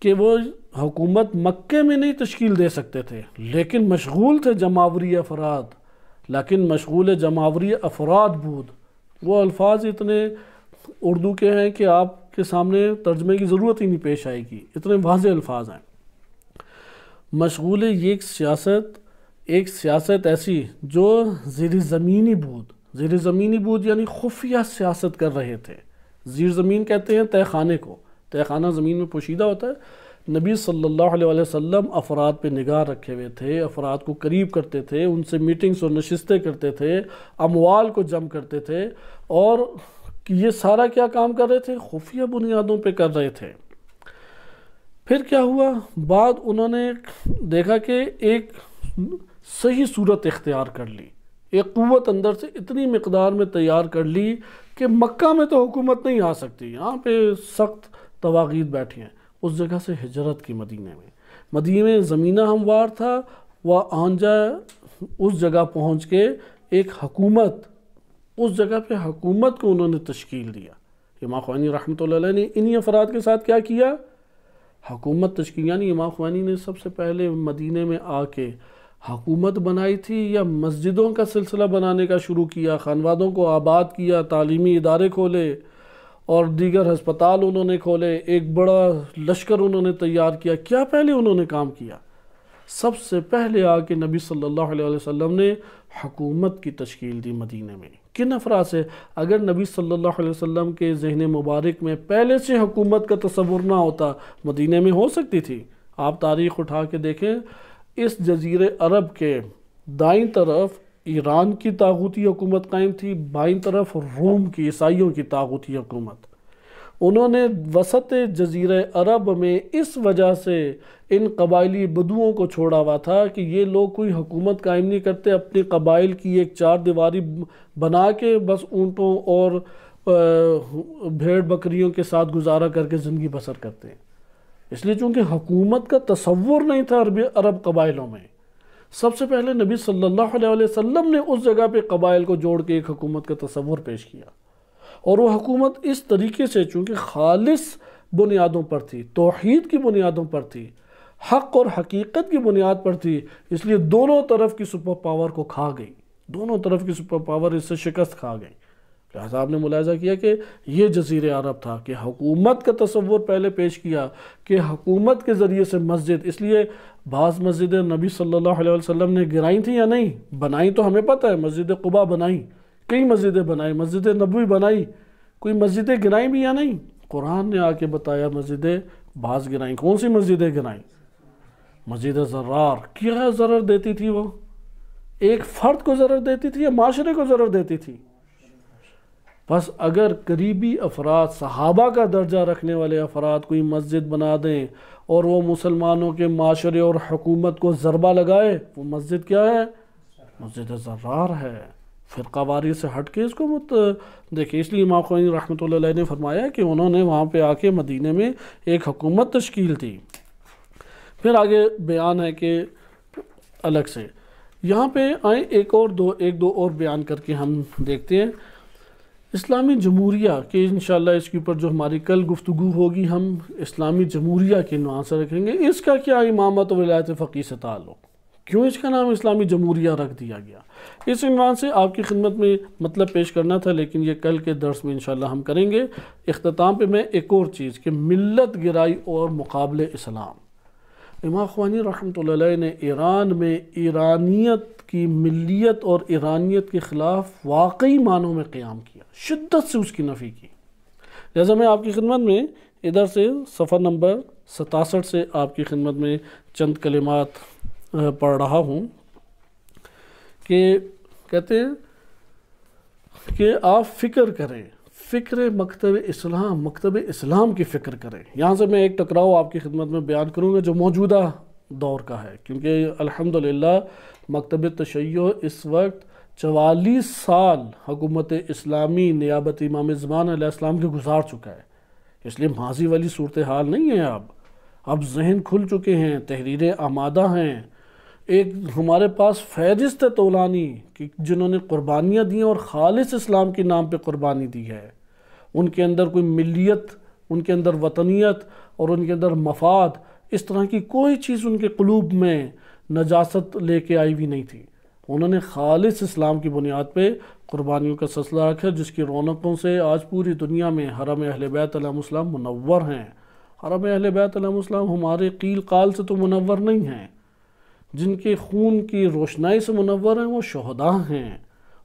Speaker 1: کہ وہ حکومت مکے میں نہیں تشکیل دے سکتے تھے لیکن مشغول تھے جماوری افراد، لیکن مشغول جماوری افراد بود۔ وہ الفاظ اتنے اردو کے ہیں کہ آپ کے سامنے ترجمے کی ضرورت ہی نہیں پیش آئے گی، اتنے واضح الفاظ ہیں۔ مشغول ایک سیاست ایسی جو زیر زمینی بود یعنی خفیہ سیاست کر رہے تھے۔ زیر زمین کہتے ہیں تہ خانے کو، تہ خانہ زمین میں پوشیدہ ہوتا ہے۔ نبی صلی اللہ علیہ وسلم افراد پہ نگاہ رکھے ہوئے تھے، افراد کو قریب کرتے تھے، ان سے میٹنگز اور نشستیں کرتے تھے، اموال کو جمع کرتے تھے، اور یہ سارا کیا کام کر رہے تھے؟ خفیہ بنیادوں پہ کر رہے تھے۔ پھر کیا ہوا؟ بعد انہوں نے دیکھا کہ ایک صحیح صورت اختیار کر لی، ایک قوت اندر سے اتنی مقدار میں تیار کر لی کہ مکہ میں تو حکومت نہیں آ سکتی، یہاں پہ سخت طواغیت بیٹھی ہیں۔ اس جگہ سے ہجرت کی مدینے میں زمینہ ہموار تھا، وہ آنجا اس جگہ پہنچ کے ایک حکومت، اس جگہ پہ حکومت کو انہوں نے تشکیل دیا۔ امام خمینی رحمۃ اللہ علیہ نے انہی افراد کے ساتھ کیا کیا؟ حکومت تشکیل، یعنی امام خمینی نے سب سے پہلے مدینے میں آ کے حکومت بنائی تھی یا مسجدوں کا سلسلہ بنانے کا شروع کیا، خانوادوں کو آباد کیا، تعلیمی ادارے کھولے اور دیگر ہسپتال انہوں نے کھولے، ایک بڑا لشکر انہوں نے تیار کیا۔ کیا پہلے انہوں نے کام کیا؟ سب سے پہلے آ کے نبی صلی اللہ علیہ وسلم نے حکومت کی تشکیل دی مدینے میں۔ کن افراد سے؟ اگر نبی صلی اللہ علیہ وسلم کے ذہن مبارک میں پہلے سے حکومت کا تصور نہ ہوتا، مدینے میں ہو سکتی تھی؟ آپ تاریخ اٹھا کے دیکھیں، اس جزیرے عرب کے دائیں طرف ایران کی طاغوتی حکومت قائم تھی، بائیں طرف روم کی عیسائیوں کی طاغوتی حکومت۔ انہوں نے وسط جزیرہ عرب میں اس وجہ سے ان قبائلی بدوؤں کو چھوڑا ہوا تھا کہ یہ لوگ کوئی حکومت قائم نہیں کرتے، اپنے قبائل کی ایک چار دیواری بنا کے بس اونٹوں اور بھیڑ بکریوں کے ساتھ گزارا کر کے زندگی بسر کرتے ہیں۔ اس لیے چونکہ حکومت کا تصور نہیں تھا عرب قبائلوں میں، سب سے پہلے نبی صلی اللہ علیہ وسلم نے اس جگہ پہ قبائل کو جوڑ کے ایک حکومت کا تصور پیش کیا، اور وہ حکومت اس طریقے سے چونکہ خالص بنیادوں پر تھی، توحید کی بنیادوں پر تھی، حق اور حقیقت کی بنیاد پر تھی، اس لیے دونوں طرف کی سپر پاور کو کھا گئی، دونوں طرف کی سپر پاور اس سے شکست کھا گئی۔ لہٰذا آپ نے ملاحظہ کیا کہ یہ جزیر عرب تھا کہ حکومت کا تصور پہلے پیش کیا کہ حکومت کے ذریعے سے مسجد، اس لیے بعض مسجدیں نبی صلی اللہ علیہ وسلم نے گرائی تھیں یا نہیں؟ بنائی تو ہمیں پتہ ہے، مسجد قباء بنائی، کئی مسجدیں بنائی، مسجد نبوی بنائی، کوئی مسجدیں گرائی بھی یا نہیں؟ قرآن نے آ کے بتایا مسجدیں بعض گرائیں۔ کون سی مسجدیں گرائیں؟ مسجد ضرار، کیا ضرر دیتی تھی وہ؟ ایک فرد کو ضرر دیتی تھی یا معاشرے کو ضرر دیتی تھی؟ بس اگر قریبی افراد، صحابہ کا درجہ رکھنے والے افراد کوئی مسجد بنا دیں اور وہ مسلمانوں کے معاشرے اور حکومت کو ضربہ لگائے، وہ مسجد کیا ہے؟ مسجد ضرار ہے۔ فرقہ واری سے ہٹ کے اس کو مت دیکھیں۔ اس لیے امام خمینی رحمۃ اللہ علیہ نے فرمایا کہ انہوں نے وہاں پہ آ کے مدینے میں ایک حکومت تشکیل دی۔ پھر آگے بیان ہے کہ الگ سے یہاں پہ آئیں ایک دو اور بیان کر کے ہم دیکھتے ہیں۔ اسلامی جمہوریہ کہ انشاءاللہ اس کے اوپر جو ہماری کل گفتگو ہوگی، ہم اسلامی جمہوریہ کے عنوان سے رکھیں گے۔ اس کا کیا امامت و ولایت فقیہ سے تعلق؟ کیوں اس کا نام اسلامی جمہوریہ رکھ دیا گیا؟ اس عنوان سے آپ کی خدمت میں مطلب پیش کرنا تھا، لیکن یہ کل کے درس میں انشاءاللہ ہم کریں گے۔ اختتام پہ میں ایک اور چیز کہ ملت گرائی اور مقابل اسلام۔ امام خمینی رحمۃ اللہ علیہ نے ایران میں ایرانیت کی ملیت اور ایرانیت کے خلاف واقعی معنوں میں قیام کیا، شدت سے اس کی نفی کی۔ لہذا میں آپ کی خدمت میں ادھر سے صفحہ نمبر 67 سے آپ کی خدمت میں چند کلمات پڑھ رہا ہوں کہ کہتے ہیں کہ آپ فکر کریں، فکر مکتب اسلام کی فکر کریں۔ یہاں سے میں ایک ٹکراؤ آپ کی خدمت میں بیان کروں گا جو موجودہ دور کا ہے، کیونکہ الحمدللہ مکتب تشیع اس وقت 44 سال حکومت اسلامی نیابت امام زمان علیہ السلام کے گزار چکا ہے، اس لیے ماضی والی صورتحال نہیں ہے۔ اب ذہن کھل چکے ہیں، تحریریں آمادہ ہیں، ایک ہمارے پاس فہرست طولانی کہ جنہوں نے قربانیاں دی اور خالص اسلام کے نام پہ قربانی دی ہے، ان کے اندر کوئی ملیت، ان کے اندر وطنیت اور ان کے اندر مفاد، اس طرح کی کوئی چیز ان کے قلوب میں نجاست لے کے آئی بھی نہیں تھی۔ انہوں نے خالص اسلام کی بنیاد پہ قربانیوں کا سلسلہ رکھا، جس کی رونقوں سے آج پوری دنیا میں حرم اہل بیت علیہ السلام منور ہیں۔ حرم اہل بیت علیہ السلام ہمارے قیل قال سے تو منور نہیں ہیں، جن کے خون کی روشنائی سے منور ہیں وہ شہداء ہیں۔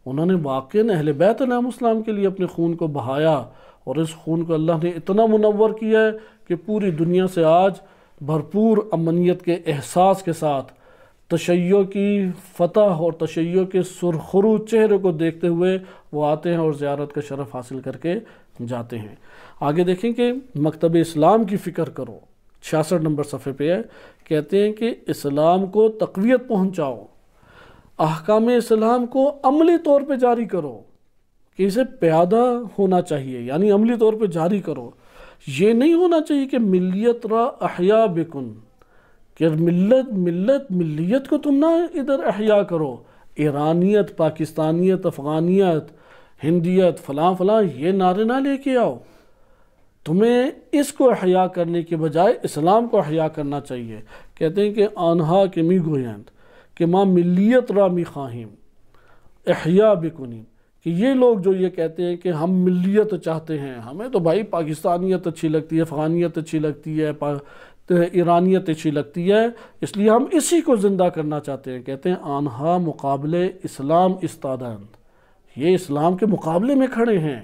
Speaker 1: انہوں نے واقعاً اہل بیت علیہ السلام کے لیے اپنے خون کو بہایا، اور اس خون کو اللہ نے اتنا منور کیا ہے کہ پوری دنیا سے آج بھرپور امنیت کے احساس کے ساتھ تشیع کی فتح اور تشیع کے سرخرو چہرے کو دیکھتے ہوئے وہ آتے ہیں اور زیارت کا شرف حاصل کر کے جاتے ہیں۔ آگے دیکھیں کہ مکتب اسلام کی فکر کرو، 66 نمبر صفحے پہ ہے، کہتے ہیں کہ اسلام کو تقویت پہنچاؤ، احکام اسلام کو عملی طور پہ جاری کرو، کہ اسے پیادہ ہونا چاہیے، یعنی عملی طور پہ جاری کرو۔ یہ نہیں ہونا چاہیے کہ ملیت را احیا بکن، کہ ملیت کو تم نہ ادھر احیا کرو، ایرانیت، پاکستانیت، افغانیت، ہندیت، فلاں فلاں یہ نعرے نہ لے کے آؤ۔ تمہیں اس کو احیا کرنے کے بجائے اسلام کو احیا کرنا چاہیے۔ کہتے ہیں کہ آنہا کے می گویند کہ ماں ملیت را می خواہیم احیا بکنیم، کہ یہ لوگ جو یہ کہتے ہیں کہ ہم ملیت چاہتے ہیں، ہمیں تو بھائی پاکستانیت اچھی لگتی ہے، افغانیت اچھی لگتی ہے، ایرانیت اچھی لگتی ہے، اس لیے ہم اسی کو زندہ کرنا چاہتے ہیں۔ کہتے ہیں آنہا مقابل اسلام استادند، یہ اسلام کے مقابلے میں کھڑے ہیں۔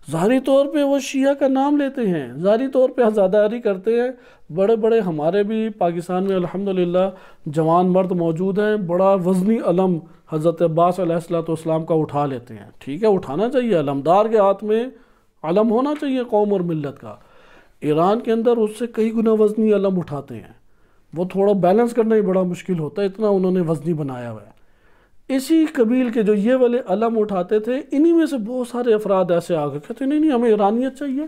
Speaker 1: ظاہری طور پہ وہ شیعہ کا نام لیتے ہیں، ظاہری طور پہ عزاداری کرتے ہیں، بڑے بڑے ہمارے بھی پاکستان میں الحمدللہ جوان مرد موجود ہیں، بڑا وزنی علم حضرت عباس علیہ السلام کا اٹھا لیتے ہیں۔ ٹھیک ہے، اٹھانا چاہیے، علمدار کے ہاتھ میں علم ہونا چاہیے قوم اور ملت کا۔ ایران کے اندر اس سے کئی گنا وزنی علم اٹھاتے ہیں، وہ تھوڑا بیلنس کرنا ہی بڑا مشکل ہوتا ہے، اتنا انہوں نے وزنی بنایا ہوا ہے۔ اسی قبیل کے جو یہ والے علم اٹھاتے تھے، انہی میں سے بہت سارے افراد ایسے آگے کہتے ہیں نہیں ہمیں ایرانیت چاہیے۔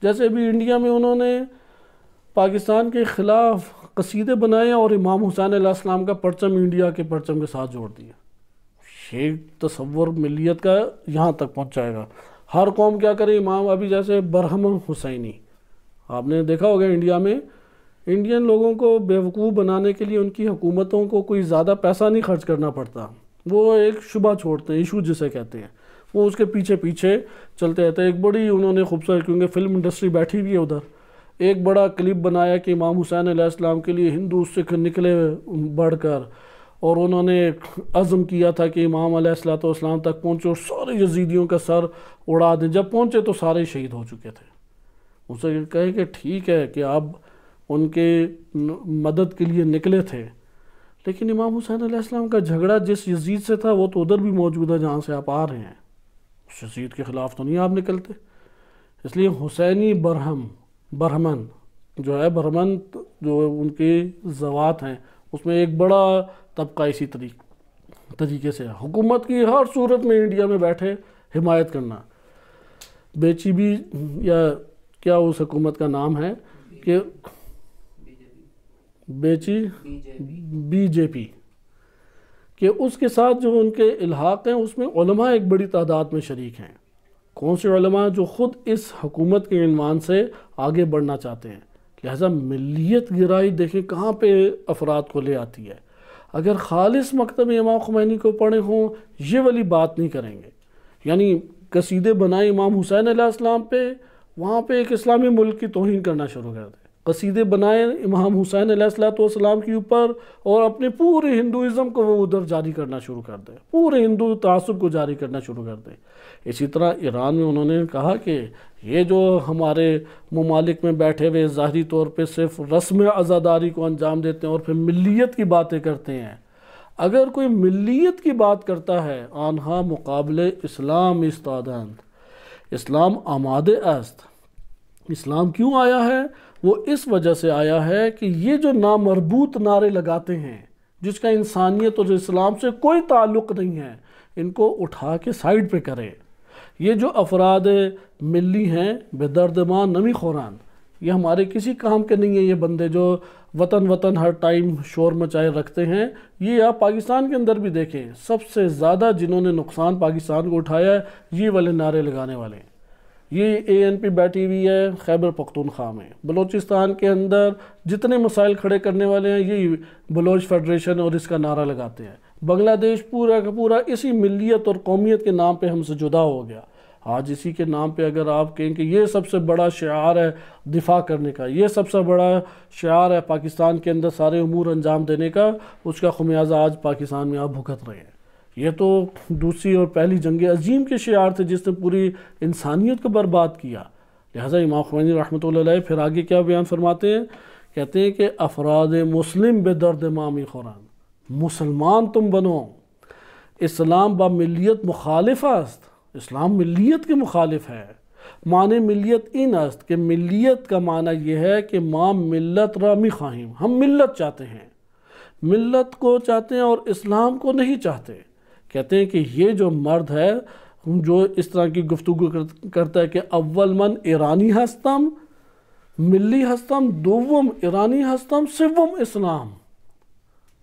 Speaker 1: جیسے ابھی انڈیا میں انہوں نے پاکستان کے خلاف قصیدے بنائے اور امام حسین علیہ السلام کا پرچم انڈیا کے پرچم کے ساتھ جوڑ دیا۔ یہ تصور ملیت کا یہاں تک پہنچائے گا۔ ہر قوم کیا کرے، امام ابھی جیسے برہم حسینی آپ نے دیکھا ہوگا انڈیا میں، انڈین لوگوں کو بیوقوف بنانے کے لیے ان کی حکومتوں کو کوئی زیادہ پیسہ نہیں خرچ کرنا پڑتا، وہ ایک شبہ چھوڑتے ہیں، ایشو جسے کہتے ہیں، وہ اس کے پیچھے پیچھے چلتے رہتے ہیں۔ ایک بڑی انہوں نے خوبصورت، کیونکہ فلم انڈسٹری بیٹھی ہوئی ہے ادھر، ایک بڑا کلپ بنایا کہ امام حسین علیہ السلام کے لیے ہندو سکھ نکلے بڑھ کر، اور انہوں نے عزم کیا تھا کہ امام علیہ السلام تک پہنچے اور سارے یزیدیوں کا سر اڑا دیں۔ جب پہنچے تو سارے شہید ہو چکے تھے۔ ان سے کہے کہ ٹھیک ہے کہ آپ ان کے مدد کے لیے نکلے تھے، لیکن امام حسین علیہ السلام کا جھگڑا جس یزید سے تھا وہ تو ادھر بھی موجود ہے جہاں سے آپ آ رہے ہیں، اس یزید کے خلاف تو نہیں آپ نکلتے۔ اس لیے حسینی برہمن جو ہے، برہمن جو ان کے زوات ہیں، اس میں ایک بڑا طبقہ اسی طریقے سے حکومت کی ہر صورت میں انڈیا میں بیٹھے حمایت کرنا۔ بیچی بھی، یا کیا اس حکومت کا نام ہے کہ بی جے پی، کہ اس کے ساتھ جو ان کے الحاق ہیں اس میں علماء ایک بڑی تعداد میں شریک ہیں۔ کون سے علماء؟ جو خود اس حکومت کے عنوان سے آگے بڑھنا چاہتے ہیں۔ لہٰذا ملیت گرائی دیکھیں کہاں پہ افراد کو لے آتی ہے۔ اگر خالص مکتب امام خمینی کو پڑھے ہوں یہ والی بات نہیں کریں گے، یعنی قصیدے بنائے امام حسین علیہ السلام پہ، وہاں پہ ایک اسلامی ملک کی توہین کرنا شروع کر دیں۔ قصیدے بنائے امام حسین علیہ السلام کے اوپر اور اپنے پورے ہندوازم کو وہ ادھر جاری کرنا شروع کر دیں، پورے ہندو تعصب کو جاری کرنا شروع کر دیں۔ اسی طرح ایران میں انہوں نے کہا کہ یہ جو ہمارے ممالک میں بیٹھے ہوئے ظاہری طور پہ صرف رسم عزاداری کو انجام دیتے ہیں اور پھر ملیت کی باتیں کرتے ہیں۔ اگر کوئی ملیت کی بات کرتا ہے، آنہا مقابل اسلام استادند، اسلام آمادے است۔ اسلام کیوں آیا ہے؟ وہ اس وجہ سے آیا ہے کہ یہ جو نامربوط نعرے لگاتے ہیں، جس کا انسانیت اور اسلام سے کوئی تعلق نہیں ہے، ان کو اٹھا کے سائیڈ پہ کرے۔ یہ جو افراد ملی ہیں، بے درد ماں نمی خوران، یہ ہمارے کسی کام کے نہیں ہیں۔ یہ بندے جو وطن ہر ٹائم شور مچائے رکھتے ہیں، یہ آپ پاکستان کے اندر بھی دیکھیں، سب سے زیادہ جنہوں نے نقصان پاکستان کو اٹھایا ہے یہ والے نعرے لگانے والے ہیں۔ یہ ANP بیٹھی ہوئی ہے خیبر پختونخوا میں، بلوچستان کے اندر جتنے مسائل کھڑے کرنے والے ہیں یہ بلوچ فیڈریشن اور اس کا نعرہ لگاتے ہیں۔ بنگلہ دیش پورا کا پورا اسی ملیت اور قومیت کے نام پہ ہم سے جدا ہو گیا۔ آج اسی کے نام پہ اگر آپ کہیں کہ یہ سب سے بڑا شعار ہے دفاع کرنے کا، یہ سب سے بڑا شعار ہے پاکستان کے اندر سارے امور انجام دینے کا، اس کا خمیازہ آج پاکستان میں آپ بھگت رہے ہیں۔ یہ تو دوسری اور پہلی جنگ عظیم کے شعار تھے جس نے پوری انسانیت کو برباد کیا۔ لہٰذا امام خمینی رحمۃ اللہ علیہ پھر آگے کیا بیان فرماتے ہیں؟ کہتے ہیں کہ افراد مسلم بے درد مامی خوران، مسلمان تم بنو، اسلام با ملیت مخالف است، اسلام ملیت کے مخالف ہے۔ معنی ملیت این است کہ ملیت کا معنی یہ ہے کہ ما ملت را می خواہیم، ہم ملت چاہتے ہیں، ملت کو چاہتے ہیں اور اسلام کو نہیں چاہتے۔ کہتے ہیں کہ یہ جو مرد ہے جو اس طرح کی گفتگو کرتا ہے کہ اول من ایرانی ہستم، ملی ہستم، دوم ایرانی ہستم، سوم اسلام،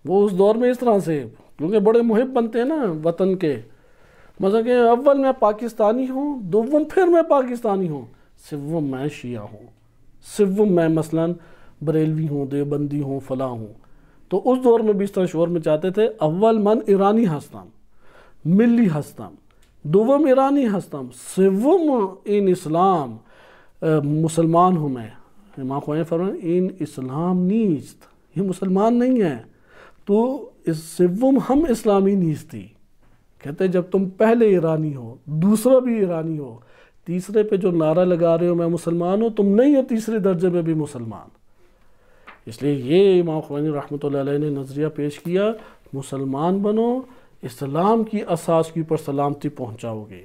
Speaker 1: وہ اس دور میں اس طرح سے، کیونکہ بڑے محب بنتے ہیں نا وطن کے، مثلا کہ اول میں پاکستانی ہوں، دوم پھر میں پاکستانی ہوں، سوم میں شیعہ ہوں، سوم میں مثلا بریلوی ہوں، دیوبندی ہوں، فلاں ہوں۔ تو اس دور میں بھی اس طرح شور میں چاہتے تھے اول من ایرانی ہستم، ملی ہستم، دوم ایرانی ہستم، سوم ان اسلام، مسلمان ہوں میں۔ امام خمینی فرمائے ان اسلام نیست، یہ مسلمان نہیں ہے، تو سوم ہم اسلامی نیستی۔ کہتے جب تم پہلے ایرانی ہو، دوسرا بھی ایرانی ہو، تیسرے پہ جو نعرہ لگا رہے ہو میں مسلمان ہوں، تم نہیں ہو تیسرے درجے میں بھی مسلمان۔ اس لیے یہ امام خمینی رحمۃ اللہ علیہ نے نظریہ پیش کیا، مسلمان بنو، اسلام کی اساس کے اوپر سلامتی پہنچاؤ گے،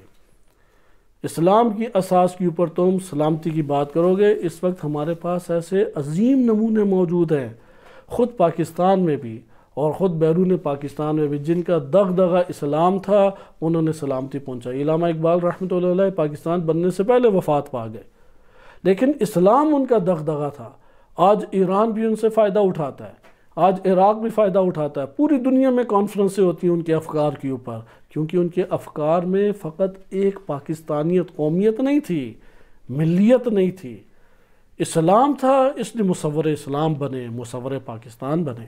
Speaker 1: اسلام کی اساس کے اوپر تم سلامتی کی بات کرو گے۔ اس وقت ہمارے پاس ایسے عظیم نمونے موجود ہیں، خود پاکستان میں بھی اور خود بیرون پاکستان میں بھی، جن کا دغدغہ اسلام تھا، انہوں نے سلامتی پہنچائی۔ علامہ اقبال رحمۃ اللہ علیہ پاکستان بننے سے پہلے وفات پا گئے، لیکن اسلام ان کا دغدغہ تھا۔ آج ایران بھی ان سے فائدہ اٹھاتا ہے، آج عراق بھی فائدہ اٹھاتا ہے، پوری دنیا میں کانفرنسیں ہوتی ہیں ان کے افکار کے اوپر، کیونکہ ان کے افکار میں فقط ایک پاکستانیت، قومیت نہیں تھی، ملیت نہیں تھی، اسلام تھا، اس لیے مصور اسلام بنے، مصور پاکستان بنے۔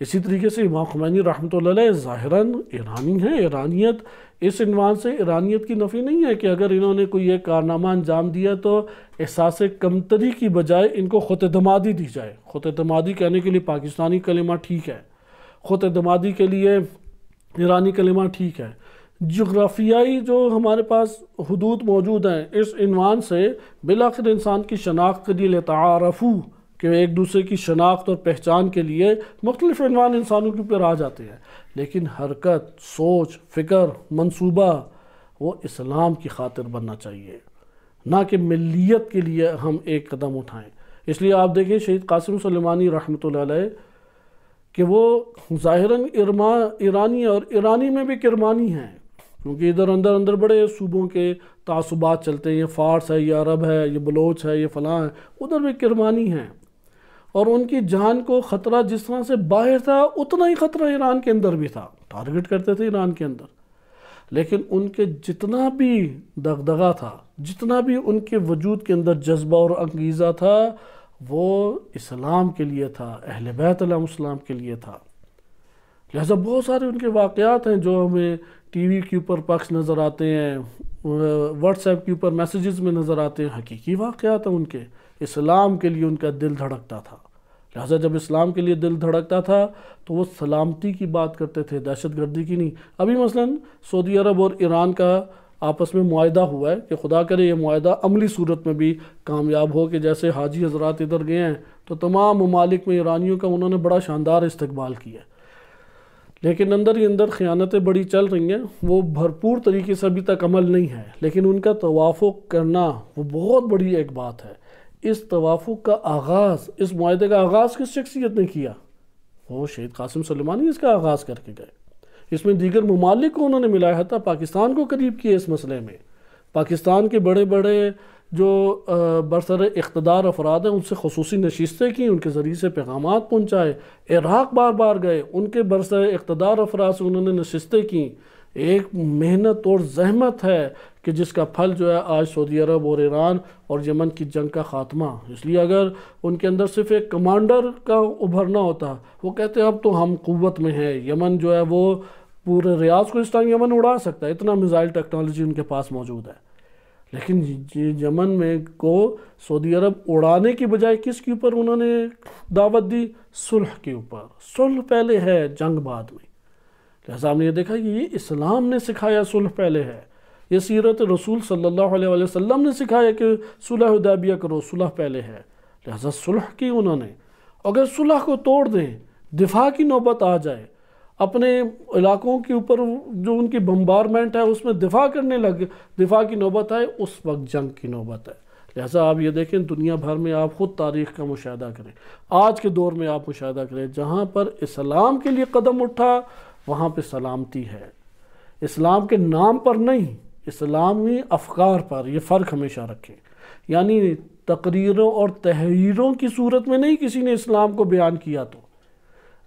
Speaker 1: اسی طریقے سے امام خمینی رحمۃ اللہ علیہ ظاہراً ایرانی ہیں. ایرانیت اس عنوان سے ایرانیت کی نفی نہیں ہے کہ اگر انہوں نے کوئی ایک کارنامہ انجام دیا تو احساس کمتری کی بجائے ان کو خود اعتمادی دی جائے. خود اعتمادی کہنے کے لیے پاکستانی کلمہ ٹھیک ہے، خود اعتمادی کے لیے ایرانی کلمہ ٹھیک ہے. جغرافیائی جو ہمارے پاس حدود موجود ہیں، اس عنوان سے بالآخر انسان کی شناخت کے لیے لتعارفوا کہ ایک دوسرے کی شناخت اور پہچان کے لیے مختلف عنوان انسانوں کے اوپر آ جاتے ہیں، لیکن حرکت، سوچ، فکر، منصوبہ وہ اسلام کی خاطر بننا چاہیے، نہ کہ ملیت کے لیے ہم ایک قدم اٹھائیں. اس لیے آپ دیکھیں شہید قاسم سلیمانی رحمۃ اللہ علیہ کہ وہ ظاہراً ایرانی اور ایرانی میں بھی کرمانی ہیں، کیونکہ ادھر اندر بڑے صوبوں کے تعصبات چلتے ہیں، یہ فارس ہے، یہ عرب ہے، یہ بلوچ ہے، یہ فلاں ہے، ادھر بھی کرمانی ہیں. اور ان کی جان کو خطرہ جس طرح سے باہر تھا اتنا ہی خطرہ ایران کے اندر بھی تھا، ٹارگٹ کرتے تھے ایران کے اندر. لیکن ان کے جتنا بھی دغدغہ تھا، جتنا بھی ان کے وجود کے اندر جذبہ اور انگیزہ تھا، وہ اسلام کے لیے تھا، اہل بیت علیہ السلام کے لیے تھا. لہذا بہت سارے ان کے واقعات ہیں جو ہمیں ٹی وی کے اوپر پکس نظر آتے ہیں، واٹس ایپ کے اوپر میسیجز میں نظر آتے ہیں، حقیقی واقعات ہیں ان کے. اسلام کے لیے ان کا دل دھڑکتا تھا. لہذا جب اسلام کے لیے دل دھڑکتا تھا تو وہ سلامتی کی بات کرتے تھے، دہشت گردی کی نہیں. ابھی مثلا سعودی عرب اور ایران کا آپس میں معاہدہ ہوا ہے کہ خدا کرے یہ معاہدہ عملی صورت میں بھی کامیاب ہو، کہ جیسے حاجی حضرات ادھر گئے ہیں تو تمام ممالک میں ایرانیوں کا انہوں نے بڑا شاندار استقبال کیا، لیکن اندر ہی اندر خیانتیں بڑی چل رہی ہیں. وہ بھرپور طریقے سے ابھی تک عمل نہیں ہے، لیکن ان کا توافق کرنا وہ بہت بڑی ایک بات ہے. اس توافق کا آغاز، اس معاہدے کا آغاز کس شخصیت نے کیا؟ وہ شہید قاسم سلیمانی اس کا آغاز کر کے گئے. اس میں دیگر ممالک کو انہوں نے ملایا، حتیٰ پاکستان کو قریب کیا اس مسئلے میں. پاکستان کے بڑے بڑے جو برسر اقتدار افراد ہیں ان سے خصوصی نشستیں کی، ان کے ذریعے سے پیغامات پہنچائے. عراق بار بار گئے، ان کے برسر اقتدار افراد سے انہوں نے نشستیں کی. ایک محنت اور زحمت ہے کہ جس کا پھل جو ہے آج سعودی عرب اور ایران اور یمن کی جنگ کا خاتمہ. اس لیے اگر ان کے اندر صرف ایک کمانڈر کا ابھرنا ہوتا، وہ کہتے اب تو ہم قوت میں ہیں، یمن جو ہے وہ پورے ریاض کو اس ٹائم یمن اڑا سکتا ہے، اتنا میزائل ٹیکنالوجی ان کے پاس موجود ہے. لیکن یمن میں کو سعودی عرب اڑانے کی بجائے کس کے اوپر انہوں نے دعوت دی؟ صلح کے اوپر. صلح پہلے ہے، جنگ بعد میں. لہذا ہم نے یہ دیکھا کہ یہ اسلام نے سکھایا صلح پہلے ہے. یہ سیرت رسول صلی اللہ علیہ وسلم نے سکھایا کہ صلح حدیبیہ کرو، صلح پہلے ہے. لہذا صلح کی انہوں نے. اگر صلح کو توڑ دیں، دفاع کی نوبت آ جائے، اپنے علاقوں کے اوپر جو ان کی بمبارمنٹ ہے اس میں دفاع کرنے لگے، دفاع کی نوبت آئے، اس وقت جنگ کی نوبت ہے. لہذا آپ یہ دیکھیں دنیا بھر میں آپ خود تاریخ کا مشاہدہ کریں، آج کے دور میں آپ مشاہدہ کریں، جہاں پر اسلام کے لیے قدم اٹھا وہاں پہ سلامتی ہے. اسلام کے نام پر نہیں، اسلامی افکار پر. یہ فرق ہمیشہ رکھیں، یعنی تقریروں اور تحریروں کی صورت میں نہیں کسی نے اسلام کو بیان کیا، تو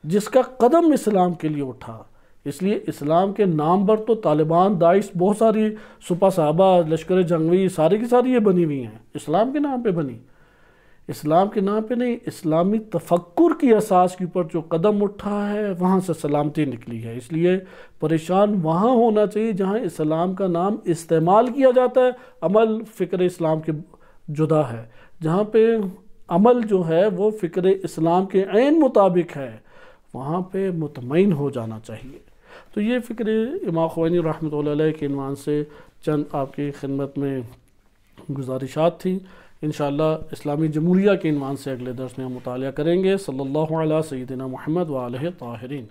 Speaker 1: جس کا قدم اسلام کے لیے اٹھا. اس لیے اسلام کے نام پر تو طالبان، داعش، بہت ساری سپہ صحابہ، لشکر جنگوی ساری کی ساری یہ بنی ہوئی ہیں، اسلام کے نام پہ بنی. اسلام کے نام پہ نہیں، اسلامی تفکر کی اساس کے اوپر جو قدم اٹھا ہے وہاں سے سلامتی نکلی ہے. اس لیے پریشان وہاں ہونا چاہیے جہاں اسلام کا نام استعمال کیا جاتا ہے، عمل فکر اسلام کے جدا ہے. جہاں پہ عمل جو ہے وہ فکر اسلام کے عین مطابق ہے، وہاں پہ مطمئن ہو جانا چاہیے. تو یہ فکر امام خمینی رحمۃ اللہ علیہ کے عنوان سے چند آپ کی خدمت میں گزارشات تھیں. انشاءاللہ اسلامی جمہوریہ کے عنوان سے اگلے درس میں ہم مطالعہ کریں گے. صلی اللہ علیہ سیدنا محمد و آلہ طاہرین.